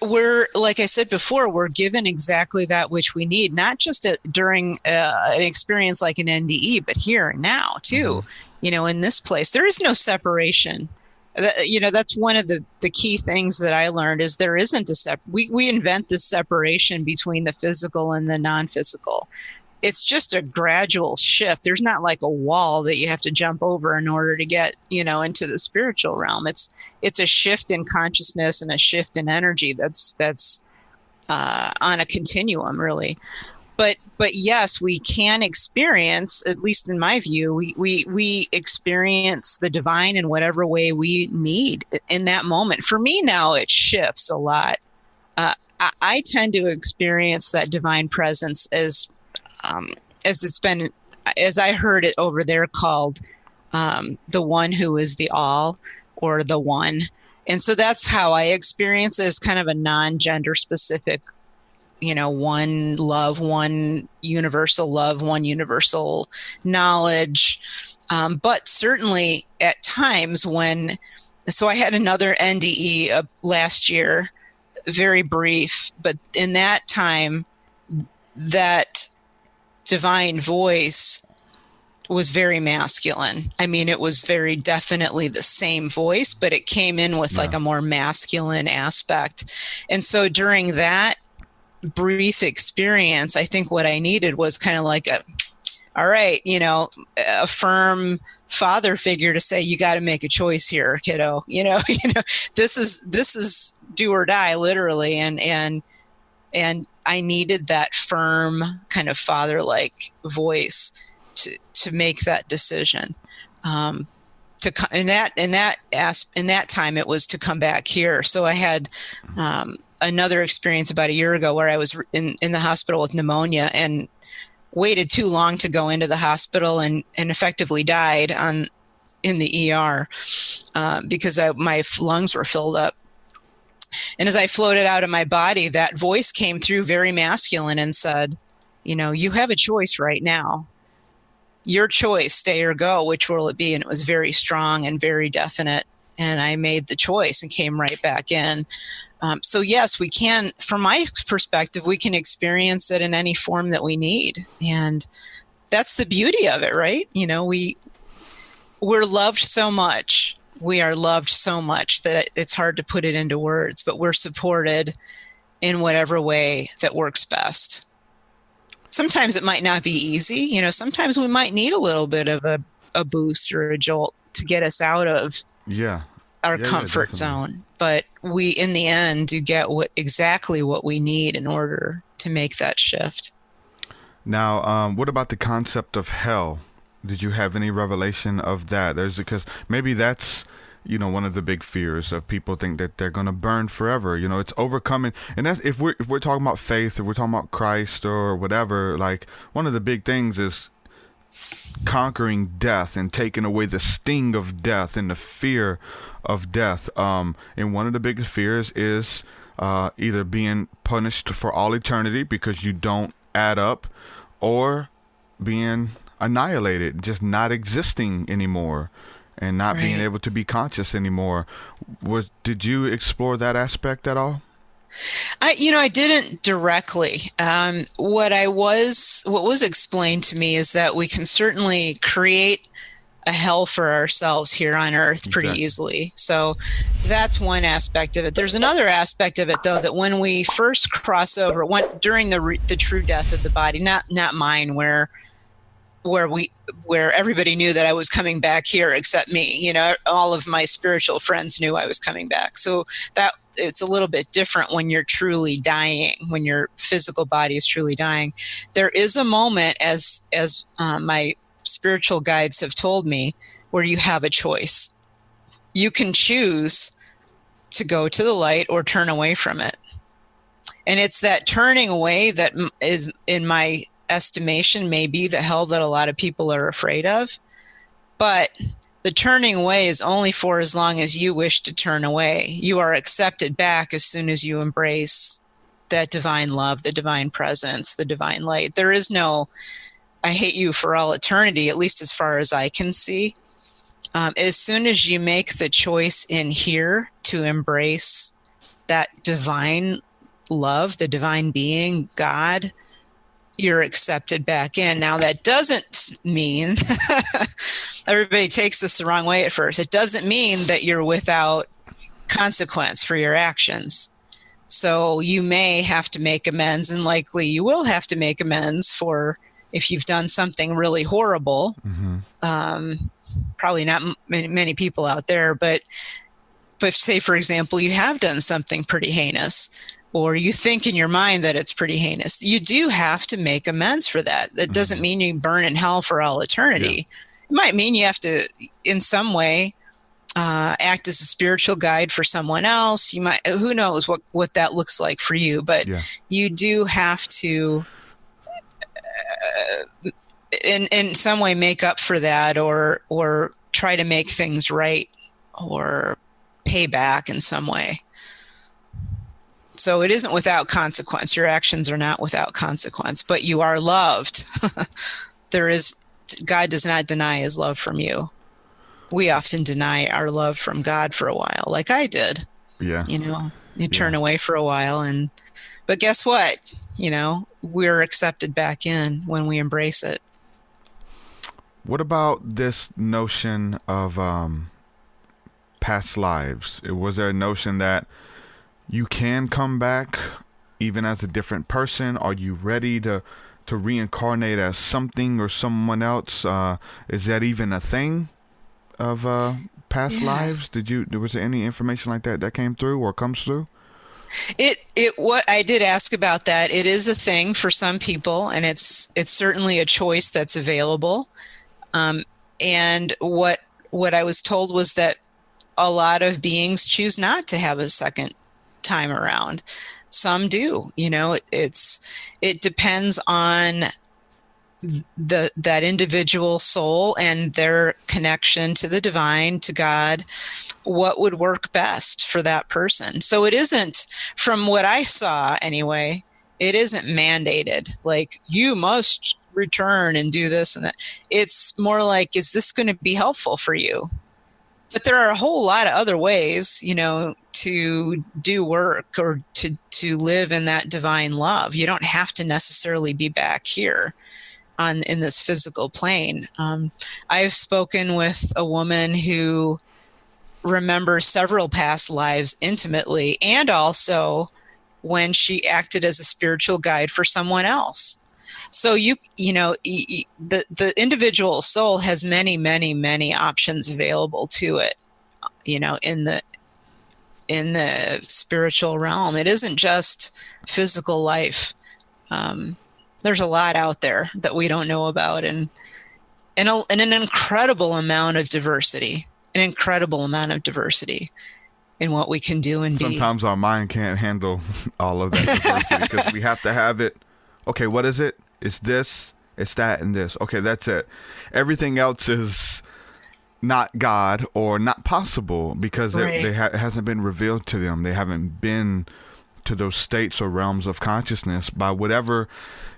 We're like I said before, we're given exactly that which we need, not just during an experience like an NDE, but here and now too. Mm-hmm. In this place, there is no separation. That's one of the key things that I learned is there isn't we invent this separation between the physical and the non-physical. It's just a gradual shift. There's not like a wall that you have to jump over in order to get, into the spiritual realm. It's a shift in consciousness and a shift in energy that's on a continuum, really. But yes, we can experience, at least in my view, we experience the divine in whatever way we need in that moment. For me now, it shifts a lot. I tend to experience that divine presence as it's been, as I heard it over there, called the one who is the all, or the one. And so that's how I experience it, as kind of a non-gender specific, one love, one universal knowledge. But certainly at times so I had another NDE last year, very brief, but in that time, that divine voice was very masculine. I mean, it was very definitely the same voice, but it came in with like a more masculine aspect. And so during that brief experience, I think what I needed was kind of like a firm father figure to say, you got to make a choice here, kiddo. This is do or die, literally. And I needed that firm kind of father-like voice to make that decision. In that time, it was to come back here. So I had another experience about a year ago where I was in the hospital with pneumonia and waited too long to go into the hospital and effectively died in the ER because my lungs were filled up. And as I floated out of my body, that voice came through very masculine and said, you have a choice right now. Your choice, stay or go, which will it be? And it was very strong and very definite. And I made the choice and came right back in. So yes, we can, from my perspective, we can experience it in any form that we need. And that's the beauty of it, right? We're loved so much. We are loved so much that it's hard to put it into words, but we're supported in whatever way that works best. Sometimes it might not be easy. Sometimes we might need a little bit of a boost or a jolt to get us out of our comfort zone. But we, in the end, do get exactly what we need in order to make that shift. Now, what about the concept of hell? Did you have any revelation of that? Because maybe that's, one of the big fears of people think that they're going to burn forever. It's overcoming. And that's, if we're talking about faith, if we're talking about Christ or whatever, like one of the big things is conquering death and taking away the sting of death and the fear of death. And one of the biggest fears is either being punished for all eternity because you don't add up, or being annihilated, just not existing anymore and not being able to be conscious anymore. Did you explore that aspect at all? I didn't directly. What was explained to me is that we can certainly create a hell for ourselves here on earth pretty easily. So that's one aspect of it. There's another aspect of it, though, that when we first cross over, during the true death of the body, not mine, where everybody knew that I was coming back here except me. All of my spiritual friends knew I was coming back. So that it's a little bit different when you're truly dying, when your physical body is truly dying. There is a moment, as my spiritual guides have told me, where you have a choice. You can choose to go to the light or turn away from it. And it's that turning away that is, in my estimation, may be the hell that a lot of people are afraid of. But the turning away is only for as long as you wish to turn away. You are accepted back as soon as you embrace that divine love, the divine presence, the divine light. There is no, I hate you for all eternity, at least as far as I can see. As soon as you make the choice in here to embrace that divine love, the divine being, God, you're accepted back in. Now, that doesn't mean, everybody takes this the wrong way at first. It doesn't mean that you're without consequence for your actions. So you may have to make amends, and likely you will have to make amends for if you've done something really horrible. Probably not many people out there, but say, for example, you have done something pretty heinous, or you think in your mind that it's pretty heinous, you do have to make amends for that. That doesn't mean you burn in hell for all eternity. It might mean you have to, in some way, act as a spiritual guide for someone else. You might, who knows what that looks like for you, but you do have to, in some way, make up for that, or try to make things right, or pay back in some way. So it isn't without consequence. Your actions are not without consequence, but you are loved. God does not deny his love from you. We often deny our love from God for a while, like I did. You turn away for a while, but guess what? We're accepted back in when we embrace it. What about this notion of past lives? Was there a notion that you can come back even as a different person? Are you ready to reincarnate as something or someone else? Is that even a thing of past lives? Was there any information like that came through or comes through? What I did ask about that. It is a thing for some people, and it's certainly a choice that's available. And what I was told was that a lot of beings choose not to have a second time around. Some do. It depends on that individual soul and their connection to the divine, to God, what would work best for that person. So it isn't, from what I saw anyway, it isn't mandated, like you must return and do this and that. It's more like, is this going to be helpful for you? But there are a whole lot of other ways, to do work or to live in that divine love. You don't have to necessarily be back here in this physical plane. I've spoken with a woman who remembers several past lives intimately, and also when she acted as a spiritual guide for someone else. So the individual soul has many, many, many options available to it, in the spiritual realm. It isn't just physical life. There's a lot out there that we don't know about, and an incredible amount of diversity, in what we can do and be. Sometimes our mind can't handle all of that diversity because we have to have it. Okay, what is it? It's this, It's that and this. Okay, that's it. Everything else is not God or not possible because it hasn't been revealed to them. They haven't been to those states or realms of consciousness by whatever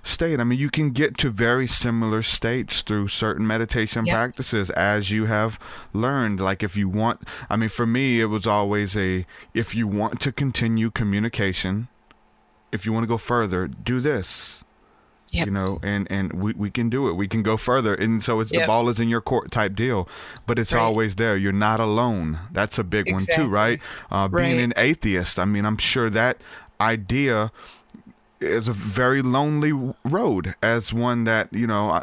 state. I mean, you can get to very similar states through certain meditation practices, as you have learned. Like if you want, I mean, for me, it was always if you want to continue communication, if you want to go further, do this. You know, and we can do it. We can go further. And so it's the ball is in your court type deal, but it's always there. You're not alone. That's a big one too, right? Being an atheist. I mean, I'm sure that idea is a very lonely road, as one that, you know,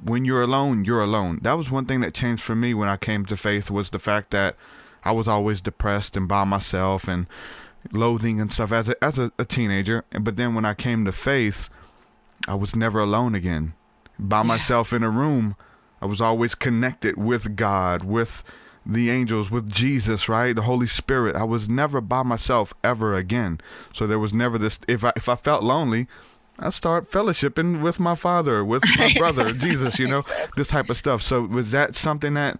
when you're alone, you're alone. That was one thing that changed for me when I came to faith, was the fact that I was always depressed and by myself and loathing and stuff as a teenager. But then when I came to faith, I was never alone again. By myself in a room, I was always connected with God, with the angels, with Jesus, right? The Holy Spirit. I was never by myself ever again. So there was never this, if I felt lonely, I start fellowshipping with my father, with my brother, Jesus, you know, this type of stuff. So was that something that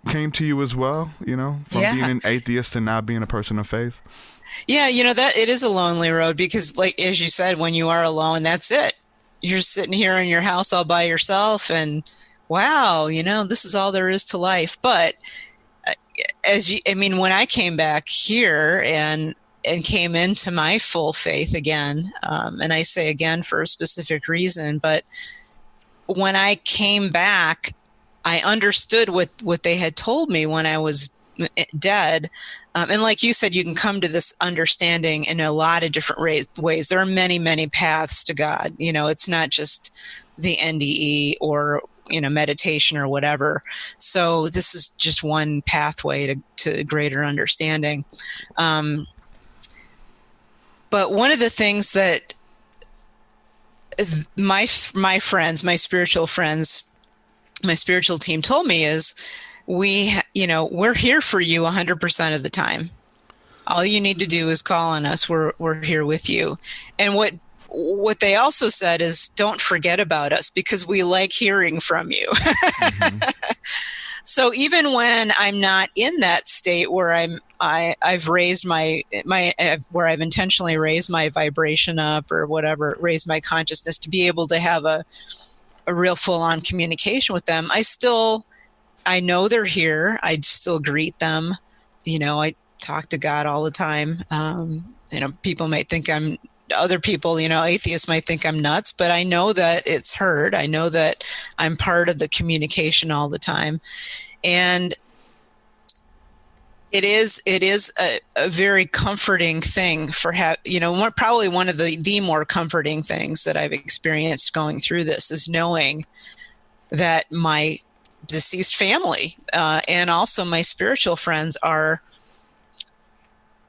came to you as well, you know, from being an atheist and now being a person of faith? Yeah, you know, that it is a lonely road because, like, as you said, when you are alone, that's it. You're sitting here in your house all by yourself and wow, you know, this is all there is to life. But when I came back here and came into my full faith again, and I say again for a specific reason, but when I came back, I understood what they had told me when I was dead. And like you said, you can come to this understanding in a lot of different ways. There are many, many paths to God. You know, it's not just the NDE or, you know, meditation or whatever. So this is just one pathway to greater understanding. But one of the things that my friends, my spiritual friends, my spiritual team told me is, we're here for you 100% of the time. All you need to do is call on us. We're here with you. And what they also said is, don't forget about us because we like hearing from you. Mm-hmm. So even when I'm not in that state where I've raised where I've intentionally raised my vibration up or whatever, raised my consciousness to be able to have a real full-on communication with them, I know they're here. I still greet them. You know, I talk to God all the time. You know, people might think other people, you know, atheists might think I'm nuts, but I know that it's heard. I know that I'm part of the communication all the time. And it is a very comforting thing probably one of the more comforting things that I've experienced going through this is knowing that my deceased family and also my spiritual friends are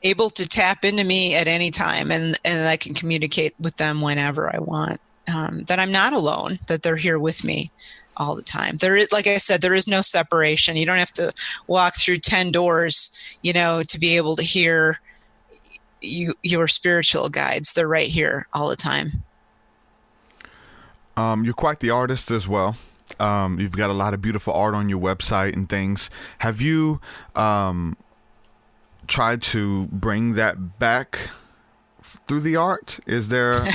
able to tap into me at any time and I can communicate with them whenever I want, that I'm not alone, that they're here with me all the time. There is, like I said, there is no separation. You don't have to walk through 10 doors, you know, to be able to hear your spiritual guides. They're right here all the time. You're quite the artist as well. You've got a lot of beautiful art on your website and things. Have you tried to bring that back through the art? Is there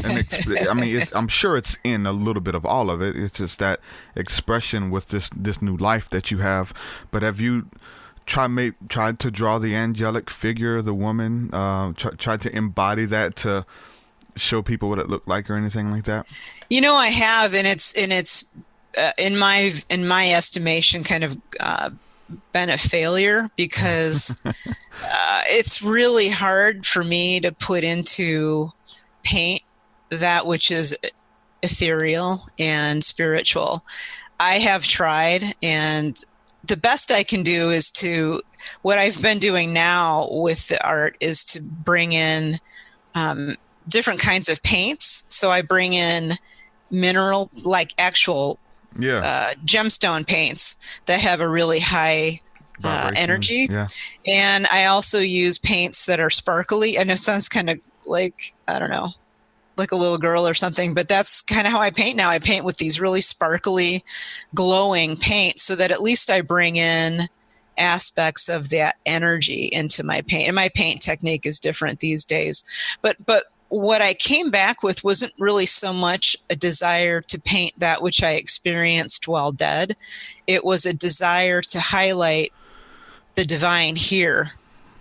I'm sure it's in a little bit of all of it. It's just that expression with this new life that you have. But have you tried to draw the angelic figure, the woman, tried to embody that to show people what it looked like or anything like that? You know, I have, and it's in my estimation, kind of been a failure because it's really hard for me to put into paint that which is ethereal and spiritual. I have tried, and the best I can do is what I've been doing now with the art is to bring in different kinds of paints. So I bring in mineral, like actual gemstone paints that have a really high energy. Yeah. And I also use paints that are sparkly. I know it sounds kind of like, I don't know, like a little girl or something, but that's kind of how I paint now. I paint with these really sparkly, glowing paints so that at least I bring in aspects of that energy into my paint. And my paint technique is different these days. But what I came back with wasn't really so much a desire to paint that which I experienced while dead. It was a desire to highlight the divine here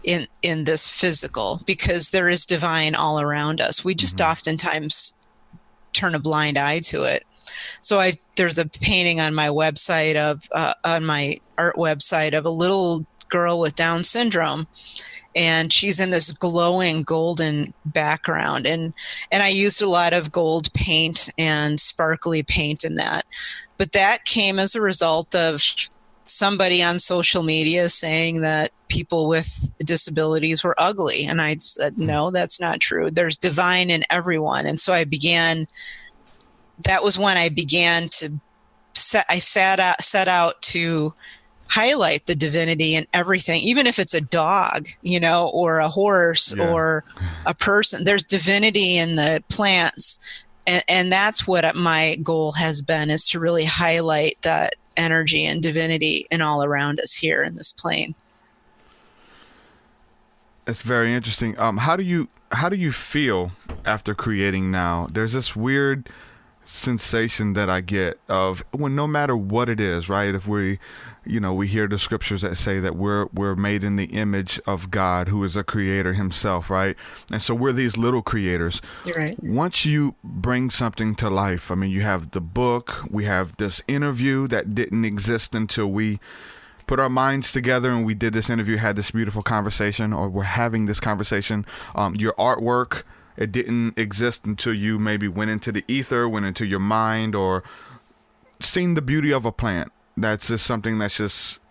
in this physical, because there is divine all around us. We just oftentimes turn a blind eye to it. So there's a painting on my website on my art website of a little girl with Down syndrome, and she's in this glowing golden background, and I used a lot of gold paint and sparkly paint in that. But that came as a result of somebody on social media saying that people with disabilities were ugly. And I said, no, that's not true. There's divine in everyone. And so that was when I began to set out to highlight the divinity in everything, even if it's a dog, or a horse or a person. There's divinity in the plants. And that's what my goal has been, is to really highlight that energy and divinity in all around us here in this plane. It's very interesting. How do you feel after creating now? There's this weird sensation that I get of when, no matter what it is, right? If we hear the scriptures that say that we're made in the image of God, who is a creator himself, right? And so we're these little creators. You're right. Once you bring something to life, I mean, you have the book, we have this interview that didn't exist until we put our minds together and we did this interview, had this beautiful conversation, or we're having this conversation. Your artwork, it didn't exist until you maybe went into the ether, went into your mind, or seen the beauty of a plant. That's just something that's just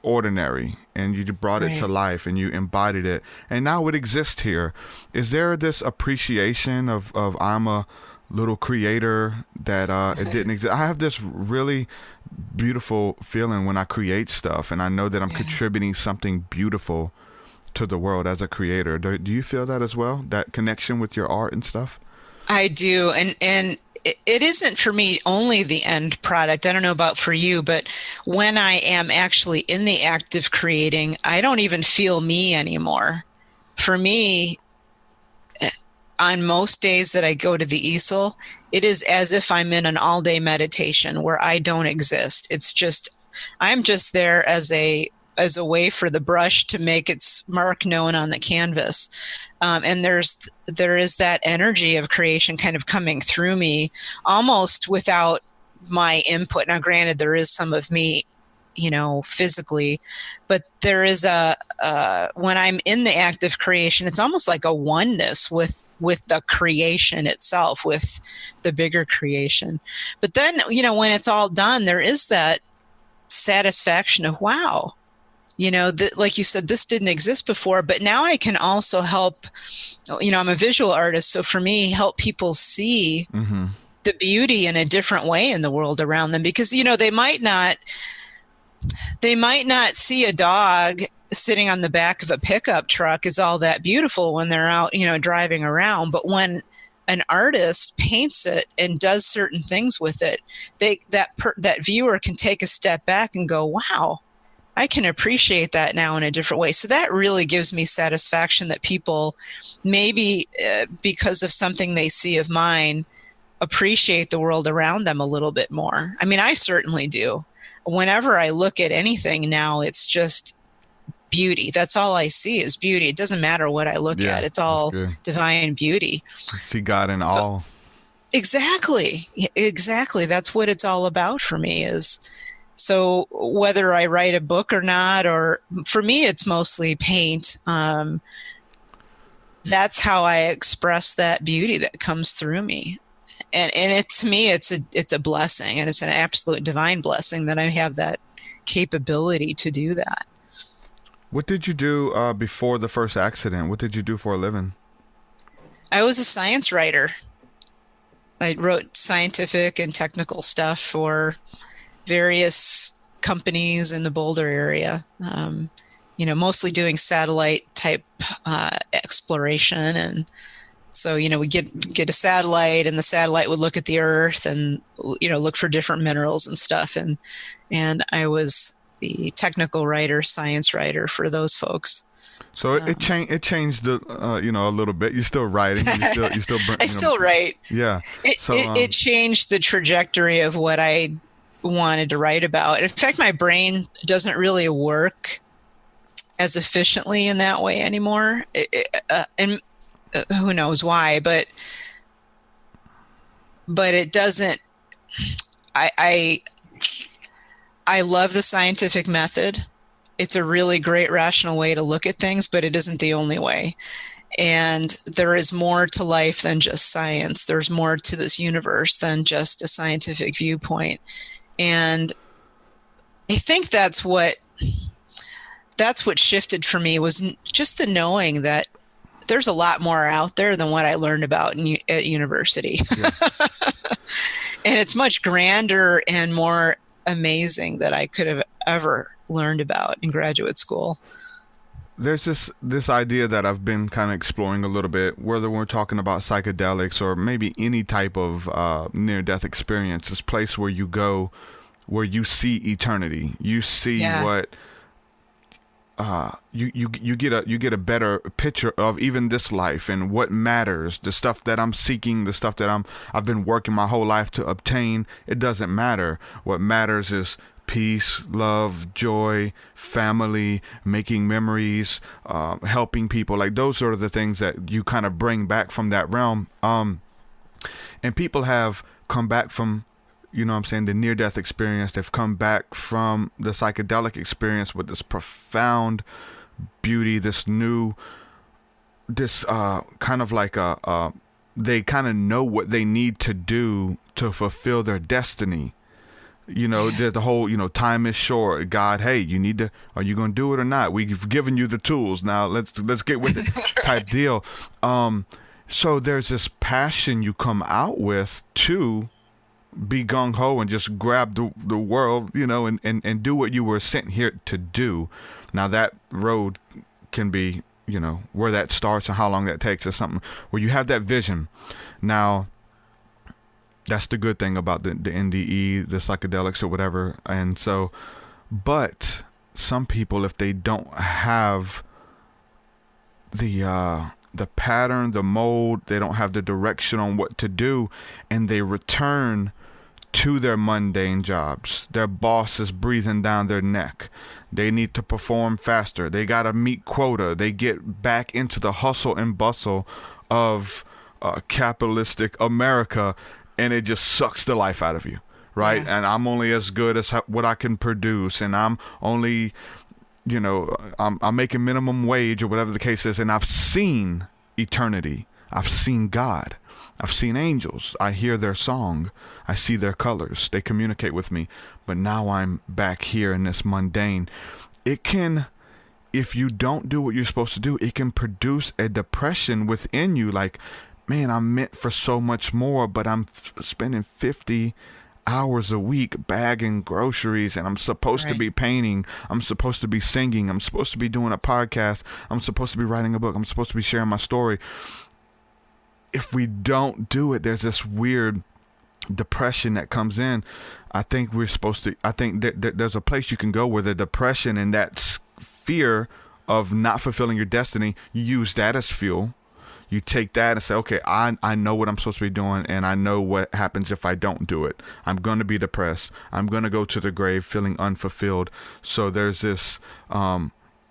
ordinary, and you brought it to life and you embodied it, and now it exists here. Is there this appreciation of I'm a little creator that it didn't exist? I have this really beautiful feeling when I create stuff, and I know that I'm contributing something beautiful to the world as a creator. Do you feel that as well, that connection with your art and stuff? I do. And it isn't for me only the end product. I don't know about for you, but when I am actually in the act of creating, I don't even feel me anymore. For me, on most days that I go to the easel, it is as if I'm in an all-day meditation where I don't exist. It's just, I'm just there as a way for the brush to make its mark known on the canvas. And there is that energy of creation kind of coming through me almost without my input. Now, granted, there is some of me, physically, but there is when I'm in the act of creation, it's almost like a oneness with the creation itself, with the bigger creation. But then, when it's all done, there is that satisfaction of, wow, like you said, this didn't exist before, but now I can also help, I'm a visual artist. So for me, help people see the beauty in a different way in the world around them, because, they might not see a dog sitting on the back of a pickup truck is all that beautiful when they're out, driving around. But when an artist paints it and does certain things with it, that viewer can take a step back and go, wow, I can appreciate that now in a different way. So that really gives me satisfaction that people, maybe because of something they see of mine, appreciate the world around them a little bit more. I mean, I certainly do. Whenever I look at anything now, it's just beauty. That's all I see is beauty. It doesn't matter what I look at. It's all divine beauty. See God in all. Exactly. That's what it's all about for me is. So whether I write a book or not, or for me, it's mostly paint. That's how I express that beauty that comes through me. And to me, it's a blessing, and it's an absolute divine blessing that I have that capability to do that. What did you do before the first accident? What did you do for a living? I was a science writer. I wrote scientific and technical stuff for various companies in the Boulder area, mostly doing satellite type exploration and So, we get a satellite, and the satellite would look at the Earth and, look for different minerals and stuff. And I was the technical writer, science writer for those folks. So it changed a little bit. You're still writing. I still write. Yeah. It changed the trajectory of what I wanted to write about. In fact, my brain doesn't really work as efficiently in that way anymore. And who knows why, but it doesn't. I love the scientific method. It's a really great rational way to look at things, but it isn't the only way. And there is more to life than just science. There's more to this universe than just a scientific viewpoint. And I think that's what shifted for me, was just the knowing that there's a lot more out there than what I learned about at university. Yeah. And it's much grander and more amazing that I could have ever learned about in graduate school. There's this idea that I've been kind of exploring a little bit, whether we're talking about psychedelics or maybe any type of near-death experience, this place where you go, where you see eternity. You see what you get a better picture of even this life and what matters. The stuff that I'm seeking, the stuff that I've been working my whole life to obtain, it doesn't matter. What matters is peace, love, joy, family, making memories, helping people. Like, those are the things that you kind of bring back from that realm. And people have come back from, the near-death experience. They've come back from the psychedelic experience with this profound beauty, this kind of like they kind of know what they need to do to fulfill their destiny. The whole, time is short. God, hey, are you going to do it or not? We've given you the tools. Now let's get with it type deal. So there's this passion you come out with to be gung-ho and just grab the world, and do what you were sent here to do. Now that road can be, where that starts and how long that takes is something where you have that vision. Now, that's the good thing about the NDE, the psychedelics or whatever. And so, but some people, if they don't have the pattern, the mold, they don't have the direction on what to do, and they return to their mundane jobs. Their boss is breathing down their neck. They need to perform faster. They got to meet quota. They get back into the hustle and bustle of capitalistic America, and it just sucks the life out of you, right? Yeah. And I'm only as good as what I can produce, and I'm only, I'm making minimum wage or whatever the case is, and I've seen eternity. I've seen God. I've seen angels. I hear their song. I see their colors. They communicate with me. But now I'm back here in this mundane. It can, if you don't do what you're supposed to do, it can produce a depression within you. Like, man, I'm meant for so much more, but I'm spending 50 hours a week bagging groceries, and I'm supposed to be painting. I'm supposed to be singing. I'm supposed to be doing a podcast. I'm supposed to be writing a book. I'm supposed to be sharing my story. If we don't do it, there's this weird depression that comes in. I think there's a place you can go where the depression and that fear of not fulfilling your destiny, you use that as fuel. You take that and say, okay, I know what I'm supposed to be doing, and I know what happens if I don't do it. I'm going to be depressed. I'm going to go to the grave feeling unfulfilled. So there's this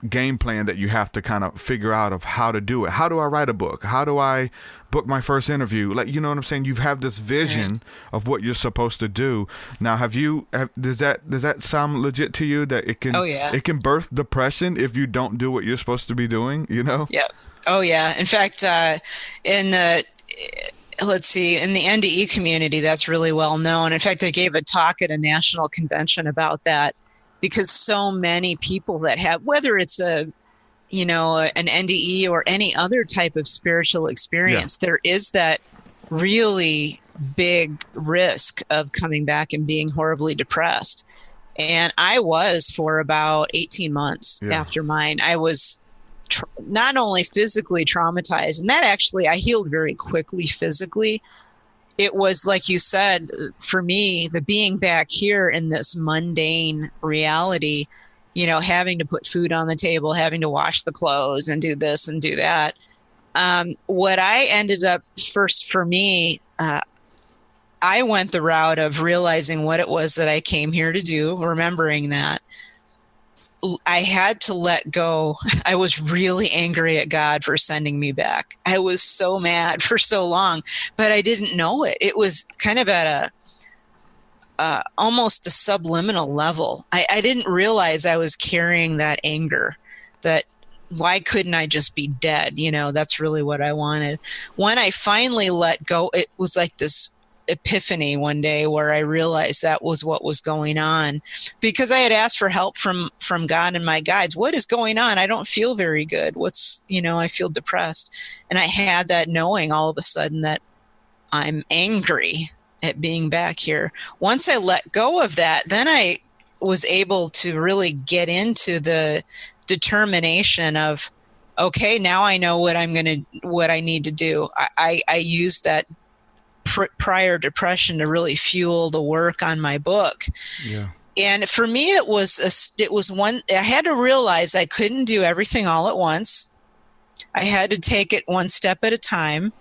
game plan that you have to kind of figure out of how to do it. How do I write a book? How do I book my first interview? Like, you know what I'm saying? You have this vision of what you're supposed to do. Now, does that sound legit to you, that it can it can birth depression if you don't do what you're supposed to be doing, Yeah. Oh yeah. In fact, in the NDE community, that's really well known. In fact, I gave a talk at a national convention about that, because so many people that have, whether it's an NDE or any other type of spiritual experience, there is that really big risk of coming back and being horribly depressed. And I was for about 18 months after mine. I was not only physically traumatized, and that actually I healed very quickly physically. It was, like you said, for me, the being back here in this mundane reality, having to put food on the table, having to wash the clothes and do this and do that. What I ended up first for me, I went the route of realizing what it was that I came here to do, remembering that. I had to let go. I was really angry at God for sending me back. I was so mad for so long, but I didn't know it. It was kind of at almost a subliminal level. I didn't realize I was carrying that anger, that why couldn't I just be dead? That's really what I wanted. When I finally let go, it was like this epiphany one day where I realized that was what was going on, because I had asked for help from God and my guides. What is going on? I don't feel very good. I feel depressed. And I had that knowing all of a sudden that I'm angry at being back here. Once I let go of that, then I was able to really get into the determination of, okay, now I know what I need to do. I used that prior depression to really fuel the work on my book. Yeah. And for me, I had to realize I couldn't do everything all at once. I had to take it one step at a time.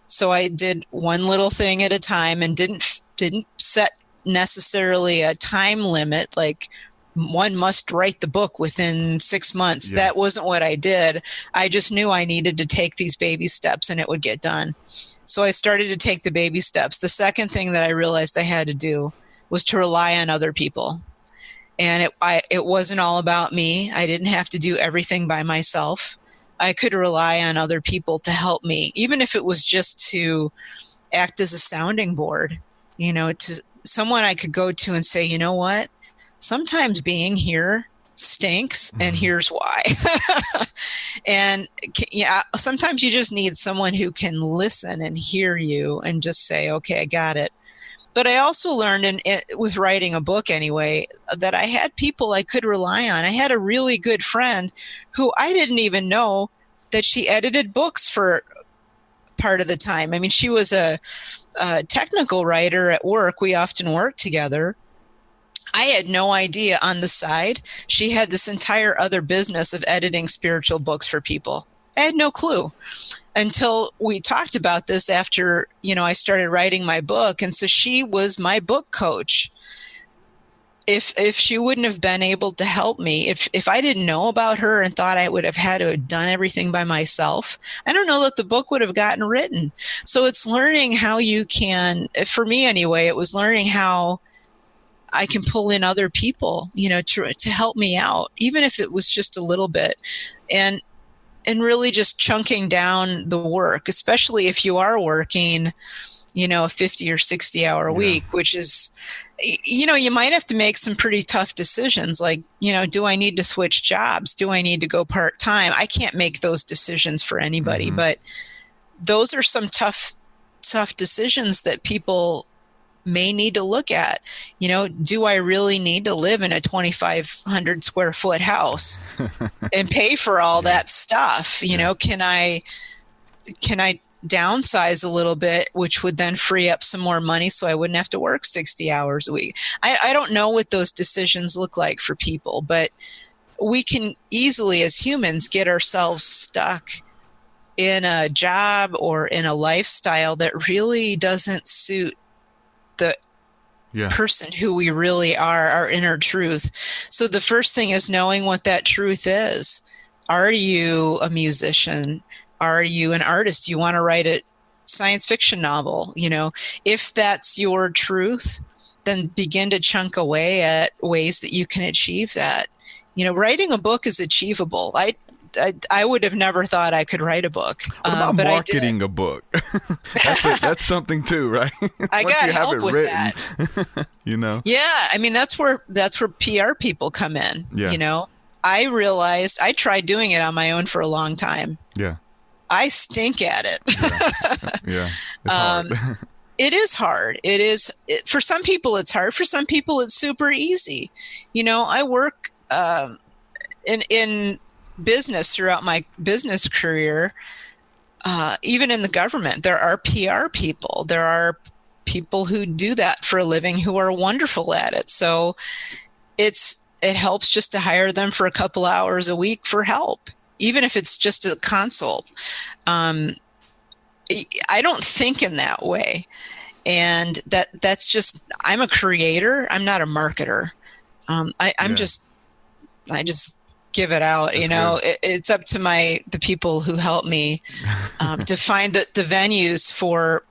So I did one little thing at a time and didn't set necessarily a time limit, like one must write the book within 6 months. Yeah. That wasn't what I did. I just knew I needed to take these baby steps and it would get done. So I started to take the baby steps. The second thing that I realized I had to do was to rely on other people. And it wasn't all about me. I didn't have to do everything by myself. I could rely on other people to help me, even if it was just to act as a sounding board, to someone I could go to and say, you know what? Sometimes being here stinks, and here's why. And sometimes you just need someone who can listen and hear you and just say, okay, I got it. But I also learned with writing a book anyway, that I had people I could rely on. I had a really good friend who I didn't even know that she edited books for part of the time. I mean, she was a technical writer at work. We often worked together. I had no idea on the side she had this entire other business of editing spiritual books for people. I had no clue until we talked about this after, I started writing my book. And so she was my book coach. If she wouldn't have been able to help me, if I didn't know about her and thought I would have had to have done everything by myself, I don't know that the book would have gotten written. So it's learning how you can, for me anyway, it was learning how I can pull in other people, to help me out, even if it was just a little bit, and really just chunking down the work, especially if you are working, a 50 or 60 hour week, which is, you might have to make some pretty tough decisions. Like, do I need to switch jobs? Do I need to go part-time? I can't make those decisions for anybody, but those are some tough decisions that people may need to look at. Do I really need to live in a 2,500 square foot house and pay for all that stuff? Can I downsize a little bit, which would then free up some more money so I wouldn't have to work 60 hours a week? I don't know what those decisions look like for people, but we can easily, as humans, get ourselves stuck in a job or in a lifestyle that really doesn't suit the person who we really are, our inner truth. So the first thing is knowing what that truth is. Are you a musician? Are you an artist? Do you want to write a science fiction novel? If that's your truth, then begin to chunk away at ways that you can achieve that. Writing a book is achievable. I would have never thought I could write a book. What about marketing a book? that's something too, right? I got help with that. Yeah, I mean that's where PR people come in. Yeah. I realized I tried doing it on my own for a long time. Yeah. I stink at it. Yeah. It's hard. It is hard. For some people it's hard. For some people it's super easy. I work in business, throughout my business career, even in the government, there are PR people. There are people who do that for a living who are wonderful at it. So it helps just to hire them for a couple hours a week for help, even if it's just a consult. I don't think in that way. And that's just, I'm a creator. I'm not a marketer. I just give it out. That's it's up to the people who help me to find the venues for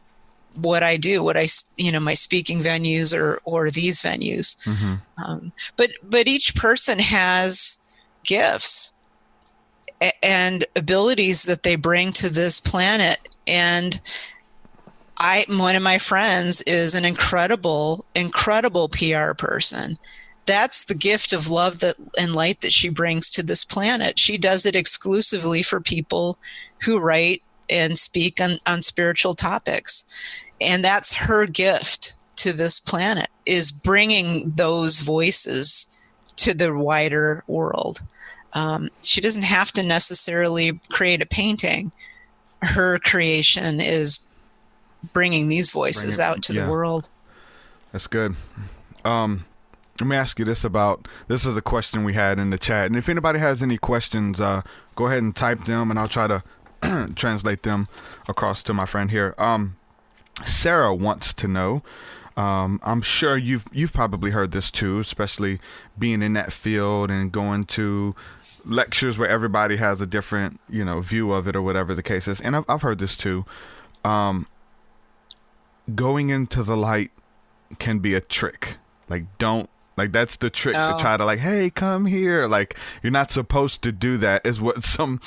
what I do, my speaking venues or these venues. Mm-hmm. But each person has gifts and abilities that they bring to this planet. And one of my friends is an incredible PR person. That's the gift of love and light that she brings to this planet. She does it exclusively for people who write and speak on spiritual topics. And that's her gift to this planet, is bringing those voices to the wider world. She doesn't have to necessarily create a painting. Her creation is bringing these voices out to the world. That's good. Let me ask you this is a question we had in the chat. And if anybody has any questions, go ahead and type them and I'll try to translate them across to my friend here. Sarah wants to know, I'm sure you've probably heard this too, especially being in that field and going to lectures where everybody has a different, view of it or whatever the case is. And I've heard this too. Going into the light can be a trick. That's the trick to try to hey, come here. You're not supposed to do that, is what some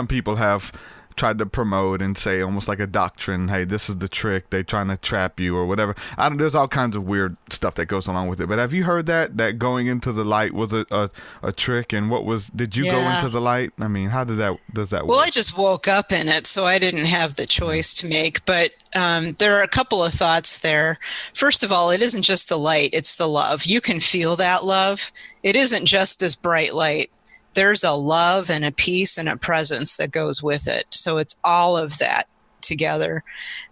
people have tried to promote and say, almost like a doctrine. Hey, this is the trick. They're trying to trap you or whatever. There's all kinds of weird stuff that goes along with it. But have you heard that going into the light was a trick? And did you go into the light? I mean, how does that work? Well, I just woke up in it, so I didn't have the choice to make. But there are a couple of thoughts there. First of all, it isn't just the light, it's the love. You can feel that love. It isn't just this bright light. There's a love and a peace and a presence that goes with it. So it's all of that together.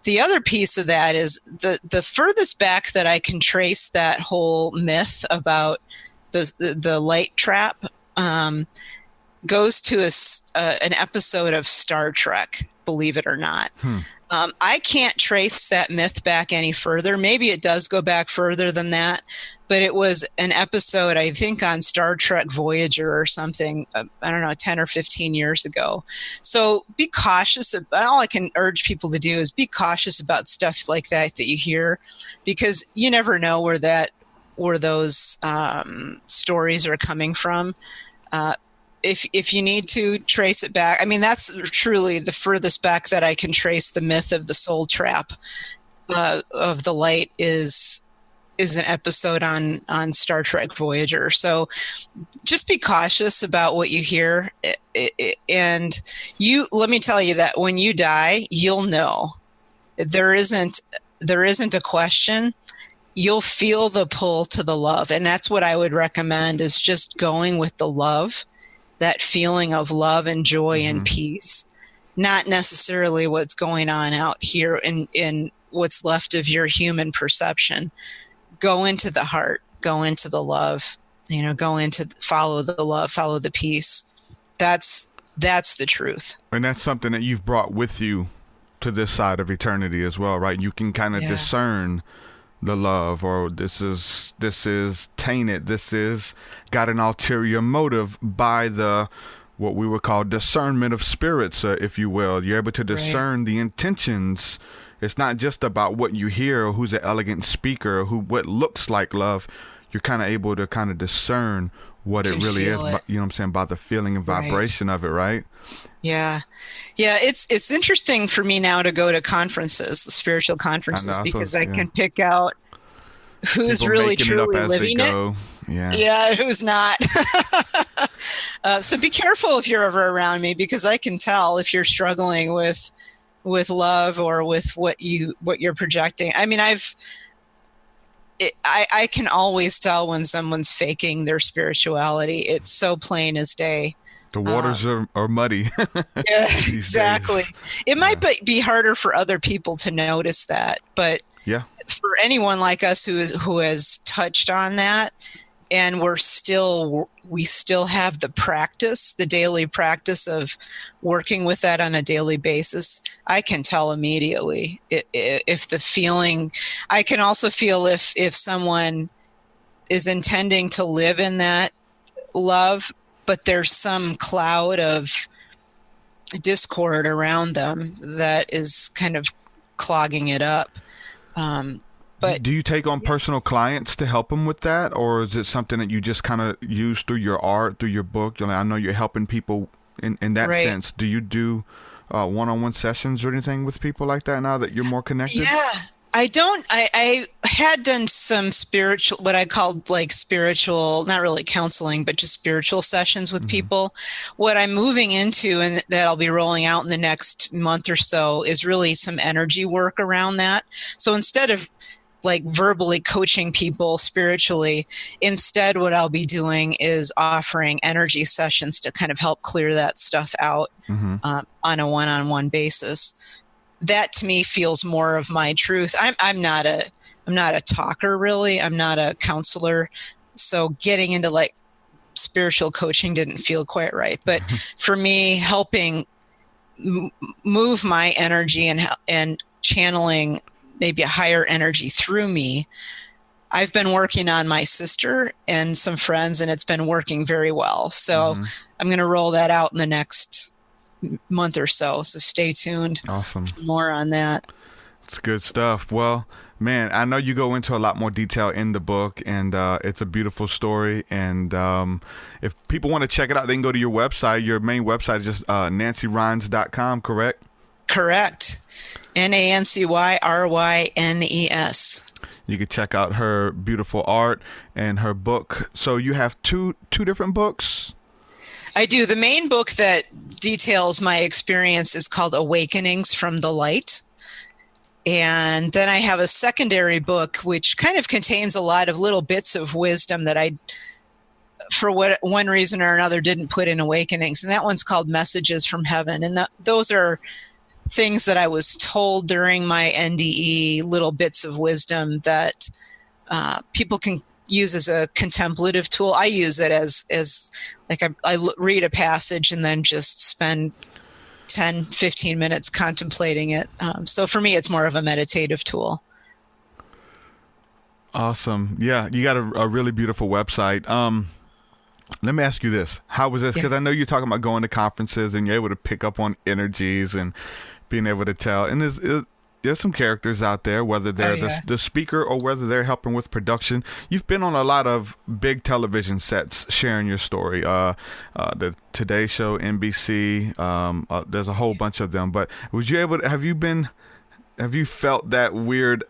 The other piece of that is the furthest back that I can trace that whole myth about the light trap goes to an episode of Star Trek, believe it or not. I can't trace that myth back any further. Maybe it does go back further than that, but it was an episode, I think, on Star Trek Voyager or something, 10 or 15 years ago. So be cautious. All I can urge people to do is be cautious about stuff like that you hear, because you never know where those stories are coming from. If you need to trace it back, I mean, that's truly the furthest back that I can trace the myth of the soul trap of the light is an episode on Star Trek Voyager. So just be cautious about what you hear. And let me tell you that when you die, you'll know. There isn't a question. You'll feel the pull to the love. And that's what I would recommend, is just going with the love. That feeling of love and joy and peace, not necessarily what's going on out here in what's left of your human perception. Go into the heart, go into the love, follow the love, follow the peace. That's the truth. And that's something that you've brought with you to this side of eternity as well, right? You can kind of discern the love, or this is tainted, this is got an ulterior motive by what we would call discernment of spirits, if you will. You're able to discern the intentions. It's not just about what you hear or who's an elegant speaker or what looks like love. You're kind of able to kind of discern what it really is, you know what I'm saying, by the feeling and vibration of it, right? Yeah. It's interesting for me now to go to conferences, the spiritual conferences, because I can pick out who's people really truly living it. Yeah, who's not. So be careful if you're ever around me, because I can tell if you're struggling with love or with what you're projecting. I mean, I can always tell when someone's faking their spirituality. It's so plain as day. The waters are muddy. Yeah, exactly. Days. It might be harder for other people to notice that, but for anyone like us who has touched on that, and we still have the daily practice of working with that on a daily basis, I can tell immediately if the feeling. I can also feel if someone is intending to live in that love, but there's some cloud of discord around them that is kind of clogging it up. But do you take on personal clients to help them with that, or is it something that you just kind of use through your art, through your book? I know you're helping people in that sense. Do you do one-on-one sessions or anything with people like that now that you're more connected? Yeah, I don't. I had done some spiritual, what I called like spiritual, not really counseling, but just spiritual sessions with people. What I'm moving into, and that I'll be rolling out in the next month or so, is really some energy work around that. So instead of like verbally coaching people spiritually, instead what I'll be doing is offering energy sessions to kind of help clear that stuff out on a one-on-one basis. That to me feels more of my truth. I'm not a talker, really. I'm not a counselor. So getting into like spiritual coaching didn't feel quite right. But for me, helping move my energy and channeling maybe a higher energy through me. I've been working on my sister and some friends, and it's been working very well. So I'm going to roll that out in the next month or so. So stay tuned. Awesome. For more on that. It's good stuff. Well, man, I know you go into a lot more detail in the book, and it's a beautiful story. And if people want to check it out, they can go to your website. Your main website is just nancyrynes.com, correct? Correct. NancyRynes. You can check out her beautiful art and her book. So you have two different books? I do. The main book that details my experience is called Awakenings from the Light. And then I have a secondary book, which kind of contains a lot of little bits of wisdom that I, for one reason or another, didn't put in Awakenings. And that one's called Messages from Heaven. And those are things that I was told during my NDE, little bits of wisdom that people can use as a contemplative tool. I use it as like I read a passage and then just spend 10, 15 minutes contemplating it. So for me, it's more of a meditative tool. Awesome. Yeah, you got a really beautiful website. Let me ask you this. How was this? Because I know you're talking about going to conferences and you're able to pick up on energies and being able to tell. And there's some characters out there, whether they're the speaker or whether they're helping with production. You've been on a lot of big television sets sharing your story. The Today Show, NBC, there's a whole bunch of them. But was you able to, have you felt that weird,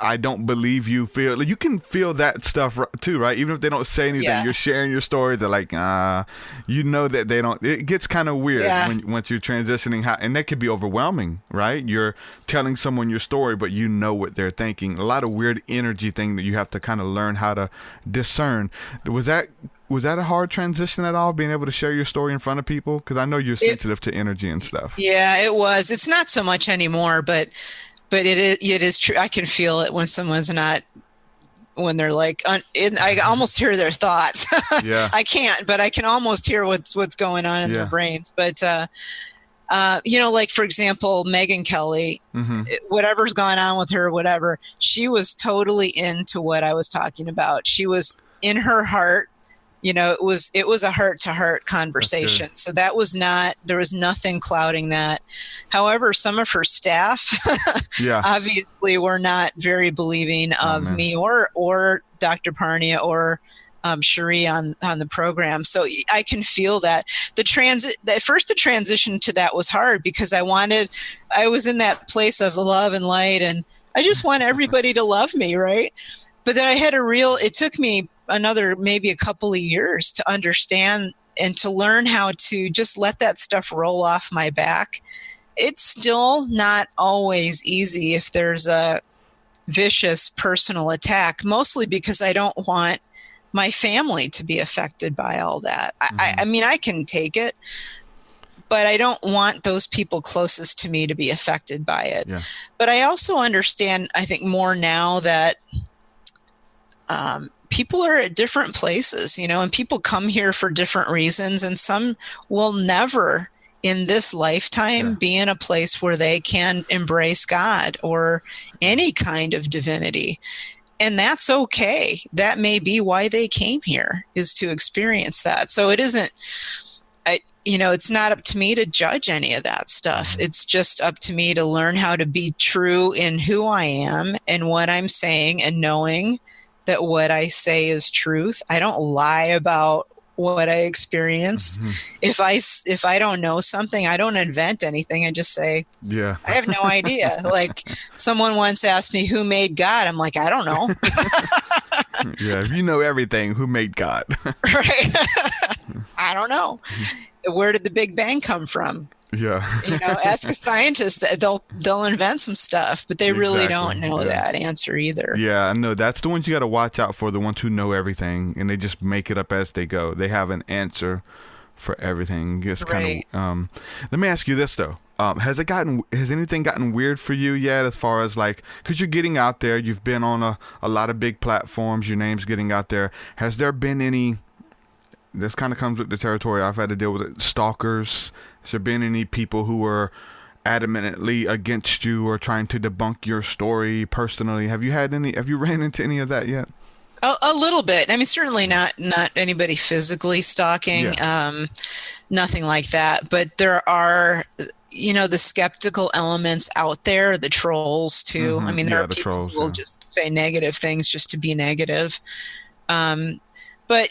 I don't believe you feel? You can feel that stuff too, right? Even if they don't say anything, you're sharing your story. They're like, you know that they don't. It gets kind of weird once you're transitioning, and that could be overwhelming, right? You're telling someone your story, but you know what they're thinking. A lot of weird energy thing that you have to kind of learn how to discern. Was that a hard transition at all, being able to share your story in front of people? Because I know you're sensitive to energy and stuff. Yeah, it was. It's not so much anymore, but it is true. I can feel it when someone's not, when they're like, I almost hear their thoughts. Yeah. I can't, but I can almost hear what's going on in their brains. But, like, for example, Megyn Kelly, whatever's gone on with her, whatever, she was totally into what I was talking about. She was in her heart. It was a heart-to-heart conversation. So there was nothing clouding that. However, some of her staff obviously were not very believing of me or Dr. Parnia or Cherie on the program. So I can feel that. The transition to that was hard because I was in that place of love and light, and I just want everybody to love me, right? But then it took me maybe a couple of years to understand and to learn how to just let that stuff roll off my back. It's still not always easy if there's a vicious personal attack, mostly because I don't want my family to be affected by all that. I mean, I can take it, but I don't want those people closest to me to be affected by it. Yeah. But I also understand, I think, more now that people are at different places, and people come here for different reasons, and some will never in this lifetime be in a place where they can embrace God or any kind of divinity. And that's okay. That may be why they came here, is to experience that. So it isn't, it's not up to me to judge any of that stuff. It's just up to me to learn how to be true in who I am and what I'm saying, and knowing that what I say is truth. I don't lie about what I experienced. If I don't know something, I don't invent anything. I just say, I have no idea. Like, someone once asked me who made God. I'm like, I don't know. If you know everything, who made God? Right. I don't know. Where did the Big Bang come from? Ask a scientist. They'll invent some stuff, but they really don't know that answer either. I know. That's the ones you got to watch out for, the ones who know everything and they just make it up as they go. They have an answer for everything. It's kind of let me ask you this though. Has anything gotten weird for you yet, as far as like, because you're getting out there, you've been on a lot of big platforms, your name's getting out there. Has there been any, this kind of comes with the territory I've had to deal with, it, stalkers? Has there been any people who were adamantly against you or trying to debunk your story personally? Have you ran into any of that yet? A little bit. I mean, certainly not anybody physically stalking, nothing like that. But there are, the skeptical elements out there, the trolls too. I mean, there are people who will just say negative things just to be negative. But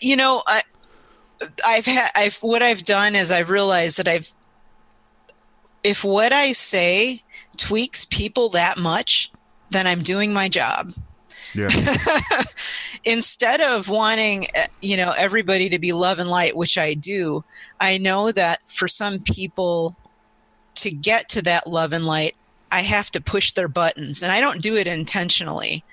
what I've done is I've realized that if what I say tweaks people that much, then I'm doing my job. Yeah. Instead of wanting, everybody to be love and light, which I do, I know that for some people to get to that love and light, I have to push their buttons, and I don't do it intentionally.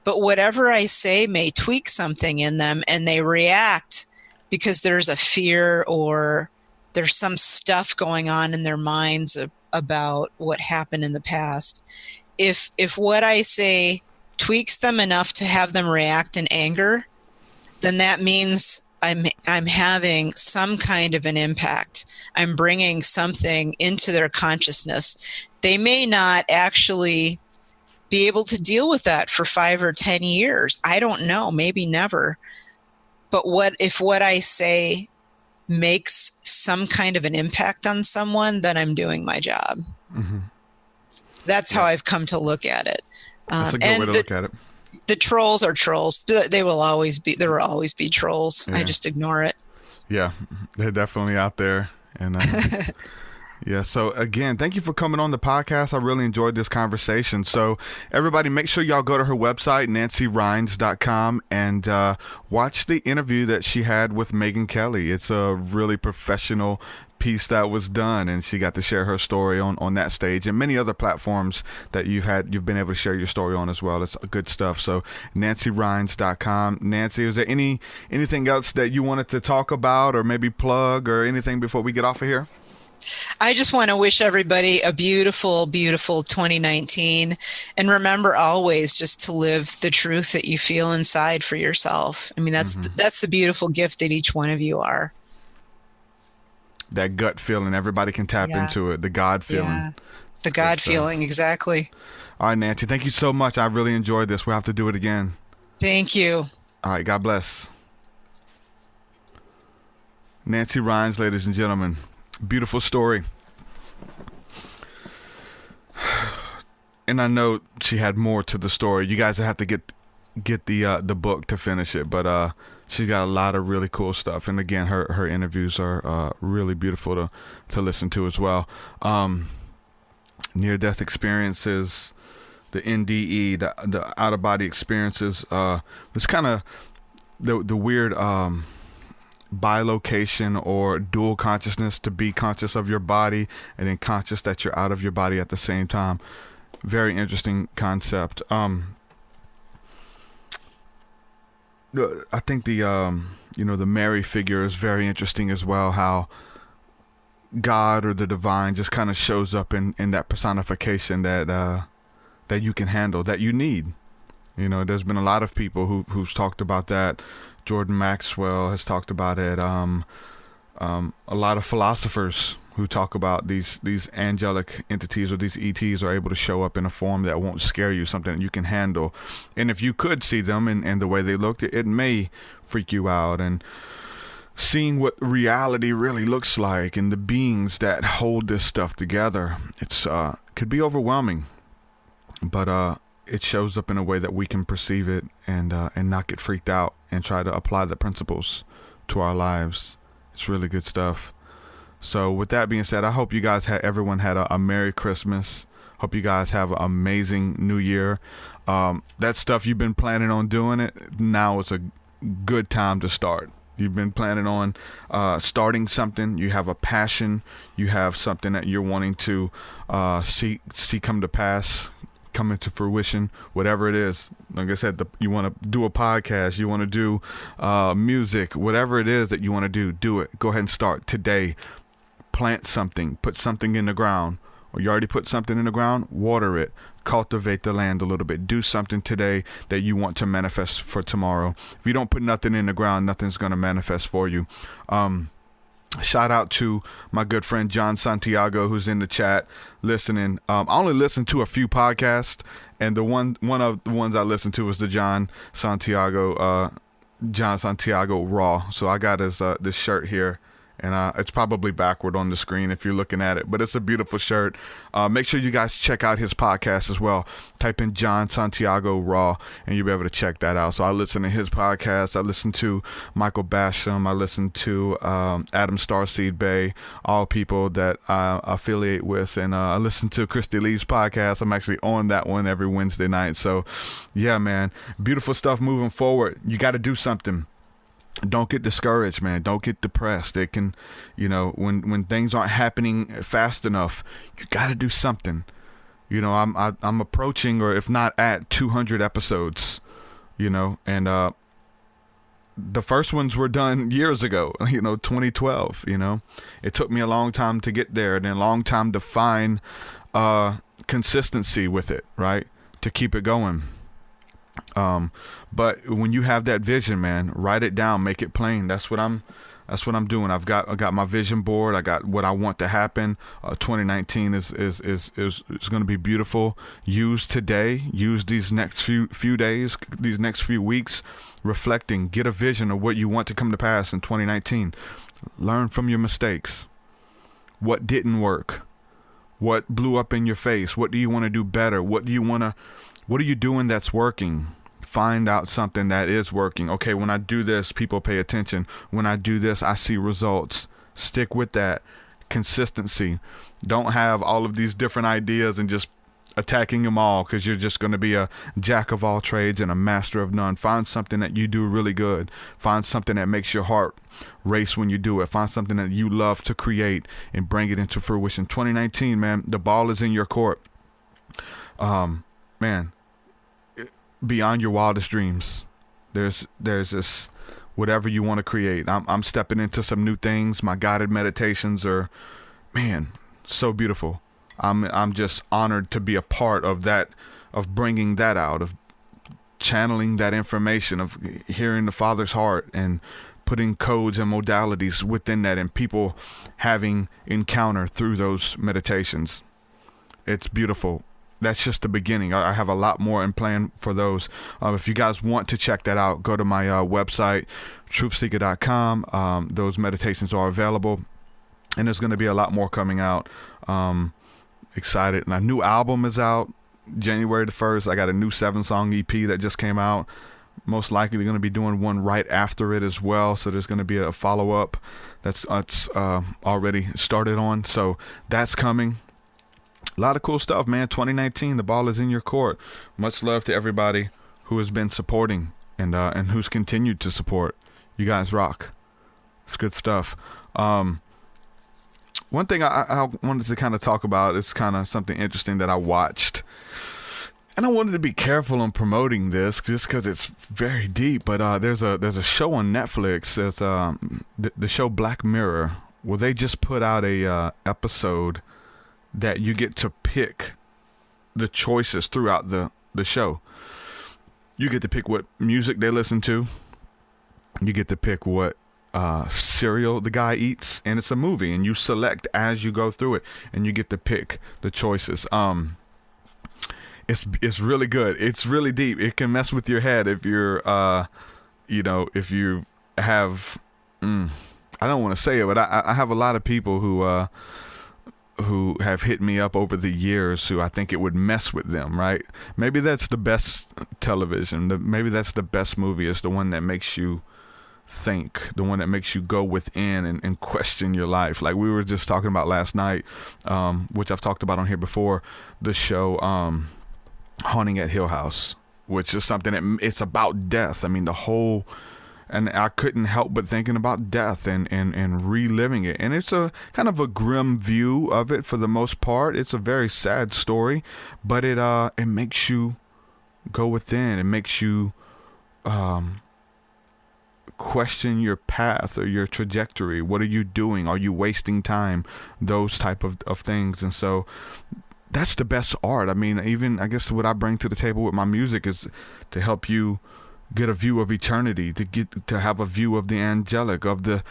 But whatever I say may tweak something in them, and they react because there's a fear or there's some stuff going on in their minds about what happened in the past. If what I say tweaks them enough to have them react in anger, then that means I'm having some kind of an impact. I'm bringing something into their consciousness. They may not actually be able to deal with that for 5 or 10 years. I don't know, maybe never. But if what I say makes some kind of an impact on someone, then I'm doing my job. That's how I've come to look at it. That's a good way to look at it. The trolls are trolls. There will always be trolls. I just ignore it. Yeah, they're definitely out there. And so again, thank you for coming on the podcast. I really enjoyed this conversation. So everybody, make sure y'all go to her website, nancyrynes.com, and watch the interview that she had with Megyn Kelly. It's a really professional piece that was done, and she got to share her story on that stage and many other platforms that you've been able to share your story on as well. It's good stuff. So nancyrynes.com. Nancy, is there anything else that you wanted to talk about or maybe plug or anything before we get off of here? I just want to wish everybody a beautiful, beautiful 2019. And remember always just to live the truth that you feel inside for yourself. I mean, that's the beautiful gift that each one of you are. That gut feeling, everybody can tap into it. The God feeling. Yeah. The God feeling, exactly. All right, Nancy, thank you so much. I really enjoyed this. We'll have to do it again. Thank you. All right, God bless. Nancy Rynes, ladies and gentlemen. Beautiful story. And I know she had more to the story. You guys have to get the book to finish it, but she's got a lot of really cool stuff. And again, her interviews are really beautiful to listen to as well. Near-death experiences, the NDE, the out-of-body experiences. It's kind of the weird bilocation or dual consciousness, to be conscious of your body and then conscious that you're out of your body at the same time. Very interesting concept. I think the the Mary figure is very interesting as well. How God or the divine just kind of shows up in that personification that you can handle, that you need. There's been a lot of people who's talked about that. Jordan Maxwell has talked about it. A lot of philosophers who talk about these angelic entities, or these ETs, are able to show up in a form that won't scare you, something that you can handle. And if you could see them and the way they looked, it may freak you out. And seeing what reality really looks like and the beings that hold this stuff together, it's could be overwhelming. But it shows up in a way that we can perceive it and not get freaked out and try to apply the principles to our lives. It's really good stuff. So with that being said, I hope you guys everyone had a Merry Christmas. Hope you guys have an amazing New Year. That stuff you've been planning on doing it, now it's a good time to start. You've been planning on starting something. You have a passion. You have something that you're wanting to see come to pass, come into fruition, whatever it is. Like I said, you want to do a podcast, you want to do music, whatever it is that you want to do it. Go ahead and start today. Plant something, put something in the ground, or you already put something in the ground, water it, cultivate the land a little bit. Do something today that you want to manifest for tomorrow. If you don't put nothing in the ground, nothing's going to manifest for you. Shout out to my good friend John Santiago, who's in the chat listening. I only listen to a few podcasts, and one of the ones I listened to was the John Santiago Raw. So I got his this shirt here. And it's probably backward on the screen if you're looking at it, but it's a beautiful shirt. Make sure you guys check out his podcast as well. Type in John Santiago Raw, and you'll be able to check that out. So I listen to his podcast. I listen to Michael Basham. I listen to Adam Starseed Bay, all people that I affiliate with. And I listen to Christy Lee's podcast. I'm actually on that one every Wednesday night. So, yeah, man, beautiful stuff moving forward. You got to do something. Don't get discouraged, man. Don't get depressed. It can, when things aren't happening fast enough, you got to do something. I'm approaching, or if not at 200 episodes, and the first ones were done years ago, 2012, It took me a long time to get there, and a long time to find consistency with it, right? To keep it going. But when you have that vision, man, write it down, make it plain. That's what I'm doing. I got my vision board. I got what I want to happen. 2019 is going to be beautiful. Use today. Use these next few days, these next few weeks, reflecting. Get a vision of what you want to come to pass in 2019. Learn from your mistakes. What didn't work? What blew up in your face? What do you want to do better? What are you doing that's working? Find out something that is working. Okay, when I do this, people pay attention. When I do this, I see results. Stick with that. Consistency. Don't have all of these different ideas and just attacking them all, because you're just going to be a jack of all trades and a master of none. Find something that you do really good. Find something that makes your heart race when you do it. Find something that you love to create and bring it into fruition. 2019, man, the ball is in your court. Man, beyond your wildest dreams, there's this whatever you want to create. I'm stepping into some new things. My guided meditations are, man, so beautiful. I'm just honored to be a part of that, of bringing that out, of channeling that information, of hearing the Father's heart and putting codes and modalities within that, and people having encounter through those meditations. It's beautiful. That's just the beginning. I have a lot more in plan for those. If you guys want to check that out, go to my website, TruthSeekah.com. Those meditations are available, and there's going to be a lot more coming out. Excited. My new album is out January the 1st. I got a new 7-song EP that just came out. Most likely going to be doing one right after it as well. So there's going to be a follow-up that's already started on. So that's coming. A lot of cool stuff, man. 2019, the ball is in your court. Much love to everybody who has been supporting and who's continued to support. You guys rock. It's good stuff. One thing I wanted to kind of talk about is kind of something interesting that I watched. and I wanted to be careful on promoting this just because it's very deep. But there's a show on Netflix. It's the show Black Mirror, where they just put out a episode that you get to pick the choices throughout the show. You get to pick what music they listen to. You get to pick what cereal the guy eats, and it's a movie, and you select as you go through it, and you get to pick the choices. It's really good. It's really deep. It can mess with your head if you're, if you have, I don't want to say it, but I have a lot of people who have hit me up over the years who I think it would mess with them, right? Maybe that's the best television. Maybe that's the best movie. It's the one that makes you think, the one that makes you go within and question your life. Like we were just talking about last night, which I've talked about on here before, the show Haunting at Hill House, which is something that it's about death. I mean, and I couldn't help but thinking about death and reliving it. And it's a kind of a grim view of it for the most part. It's a very sad story, but it makes you go within. It makes you question your path or your trajectory. What are you doing? Are you wasting time? Those type of things. And so that's the best art. I mean, even I guess what I bring to the table with my music is to help you get a view of eternity, to have a view of the angelic, of the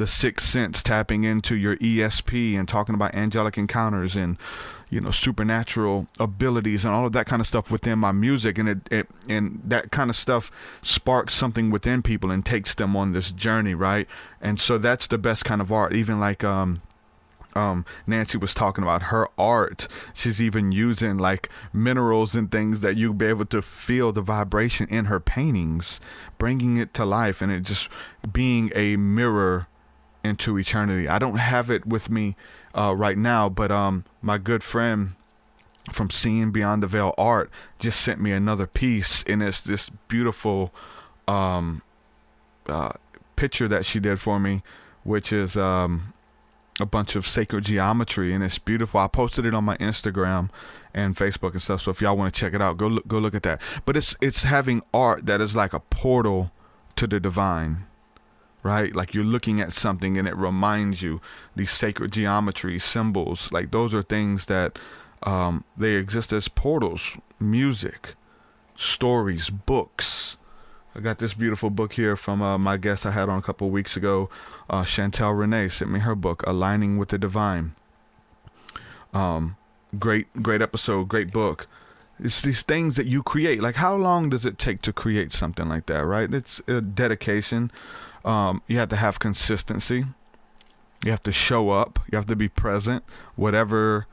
sixth sense, tapping into your ESP and talking about angelic encounters and supernatural abilities and all of that kind of stuff within my music. And it that kind of stuff sparks something within people and takes them on this journey, right? And so that's the best kind of art. Even like Nancy was talking about her art. She's even using like minerals and things that you'll be able to feel the vibration in her paintings, bringing it to life, and it just being a mirror into eternity. I don't have it with me right now, but my good friend from Seeing Beyond the Veil Art just sent me another piece, and it's this beautiful picture that she did for me, which is a bunch of sacred geometry, and it's beautiful. I posted it on my Instagram and Facebook and stuff, so if y'all want to check it out, go look at that. But it's having art that is like a portal to the divine, right? Like you're looking at something and it reminds you these sacred geometry symbols. Like those are things that they exist as portals. Music, stories, books. I got this beautiful book here from my guest I had on a couple of weeks ago. Chantel Renee sent me her book, Aligning with the Divine. Great episode, great book. It's these things that you create. Like, how long does it take to create something like that, right? It's a dedication. You have to have consistency. You have to show up. You have to be present. Whatever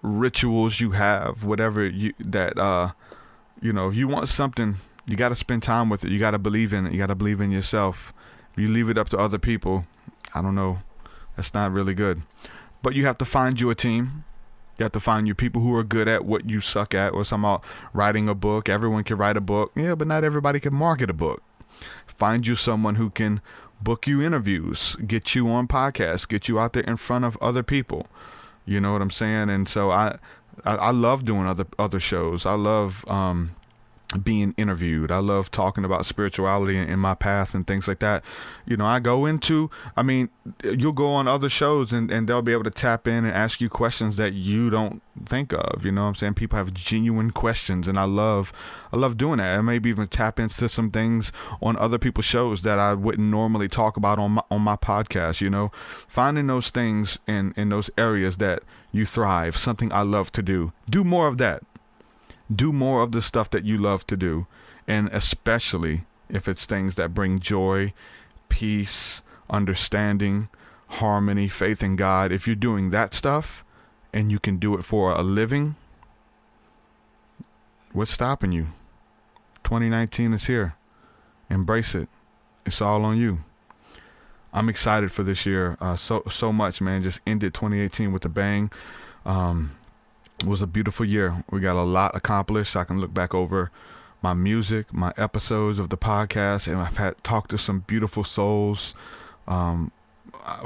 rituals you have, whatever if you want something, you got to spend time with it. You got to believe in it. You got to believe in yourself. If you leave it up to other people, I don't know, that's not really good. But you have to find you a team. You have to find you people who are good at what you suck at. Or something about writing a book. Everyone can write a book. Yeah, but not everybody can market a book. Find you someone who can book you interviews, get you on podcasts, get you out there in front of other people. You know what I'm saying? And so I love doing other shows. I love being interviewed. I love talking about spirituality in my path and things like that. I go into, you'll go on other shows and they'll be able to tap in and ask you questions that you don't think of. You know what I'm saying? People have genuine questions, and I love doing that. I maybe even tap into some things on other people's shows that I wouldn't normally talk about on my podcast. Finding those things in those areas that you thrive, something I love to do. Do more of that. Do more of the stuff that you love to do, and especially if it's things that bring joy, peace, understanding, harmony, faith in God. If you're doing that stuff and you can do it for a living, what's stopping you? 2019 is here. Embrace it. It's all on you. I'm excited for this year so much, man. Just ended 2018 with a bang. It was a beautiful year. We got a lot accomplished. I can look back over my music, my episodes of the podcast, and I've talked to some beautiful souls. I've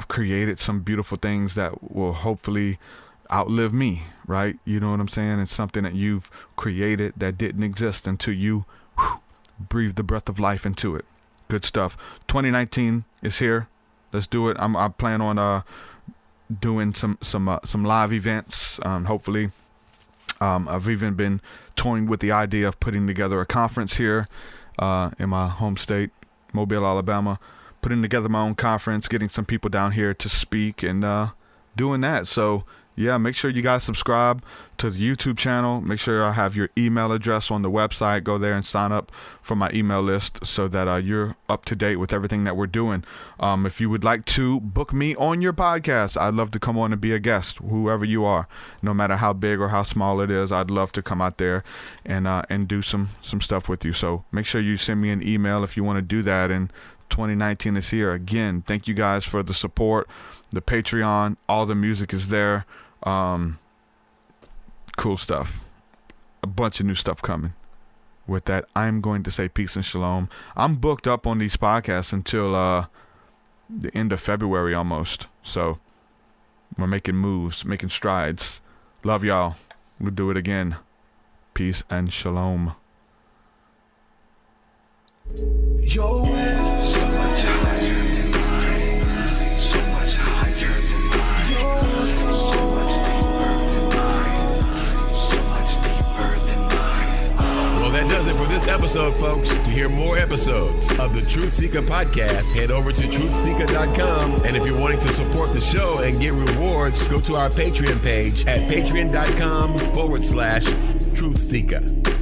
created some beautiful things that will hopefully, outlive me, right? You know what I'm saying? It's something that you've created that didn't exist until you breathe the breath of life into it. Good stuff. 2019 is here. Let's do it. I plan on doing some live events. Hopefully, I've even been toying with the idea of putting together a conference here in my home state, Mobile, Alabama. Putting together my own conference, getting some people down here to speak, and doing that. So yeah, make sure you guys subscribe to the YouTube channel. Make sure I have your email address on the website. Go there and sign up for my email list so that you're up to date with everything that we're doing. If you would like to book me on your podcast, I'd love to come on and be a guest, whoever you are, no matter how big or how small it is. I'd love to come out there and do some stuff with you. So make sure you send me an email if you want to do that. And 2019 is here. Again, thank you guys for the support, the Patreon, all the music is there. Cool stuff. A bunch of new stuff coming. With that, I'm going to say peace and shalom. I'm booked up on these podcasts until the end of February almost. So we're making moves, making strides. Love y'all. We'll do it again. Peace and shalom. Your way is so much higher than mine, so much higher than mine, so much deeper than mine, so much deeper than mine. Well, that does it for this episode, folks. To hear more episodes of the TruthSeekah podcast, head over to TruthSeekah.com. And if you're wanting to support the show and get rewards, go to our Patreon page at patreon.com/TruthSeekah.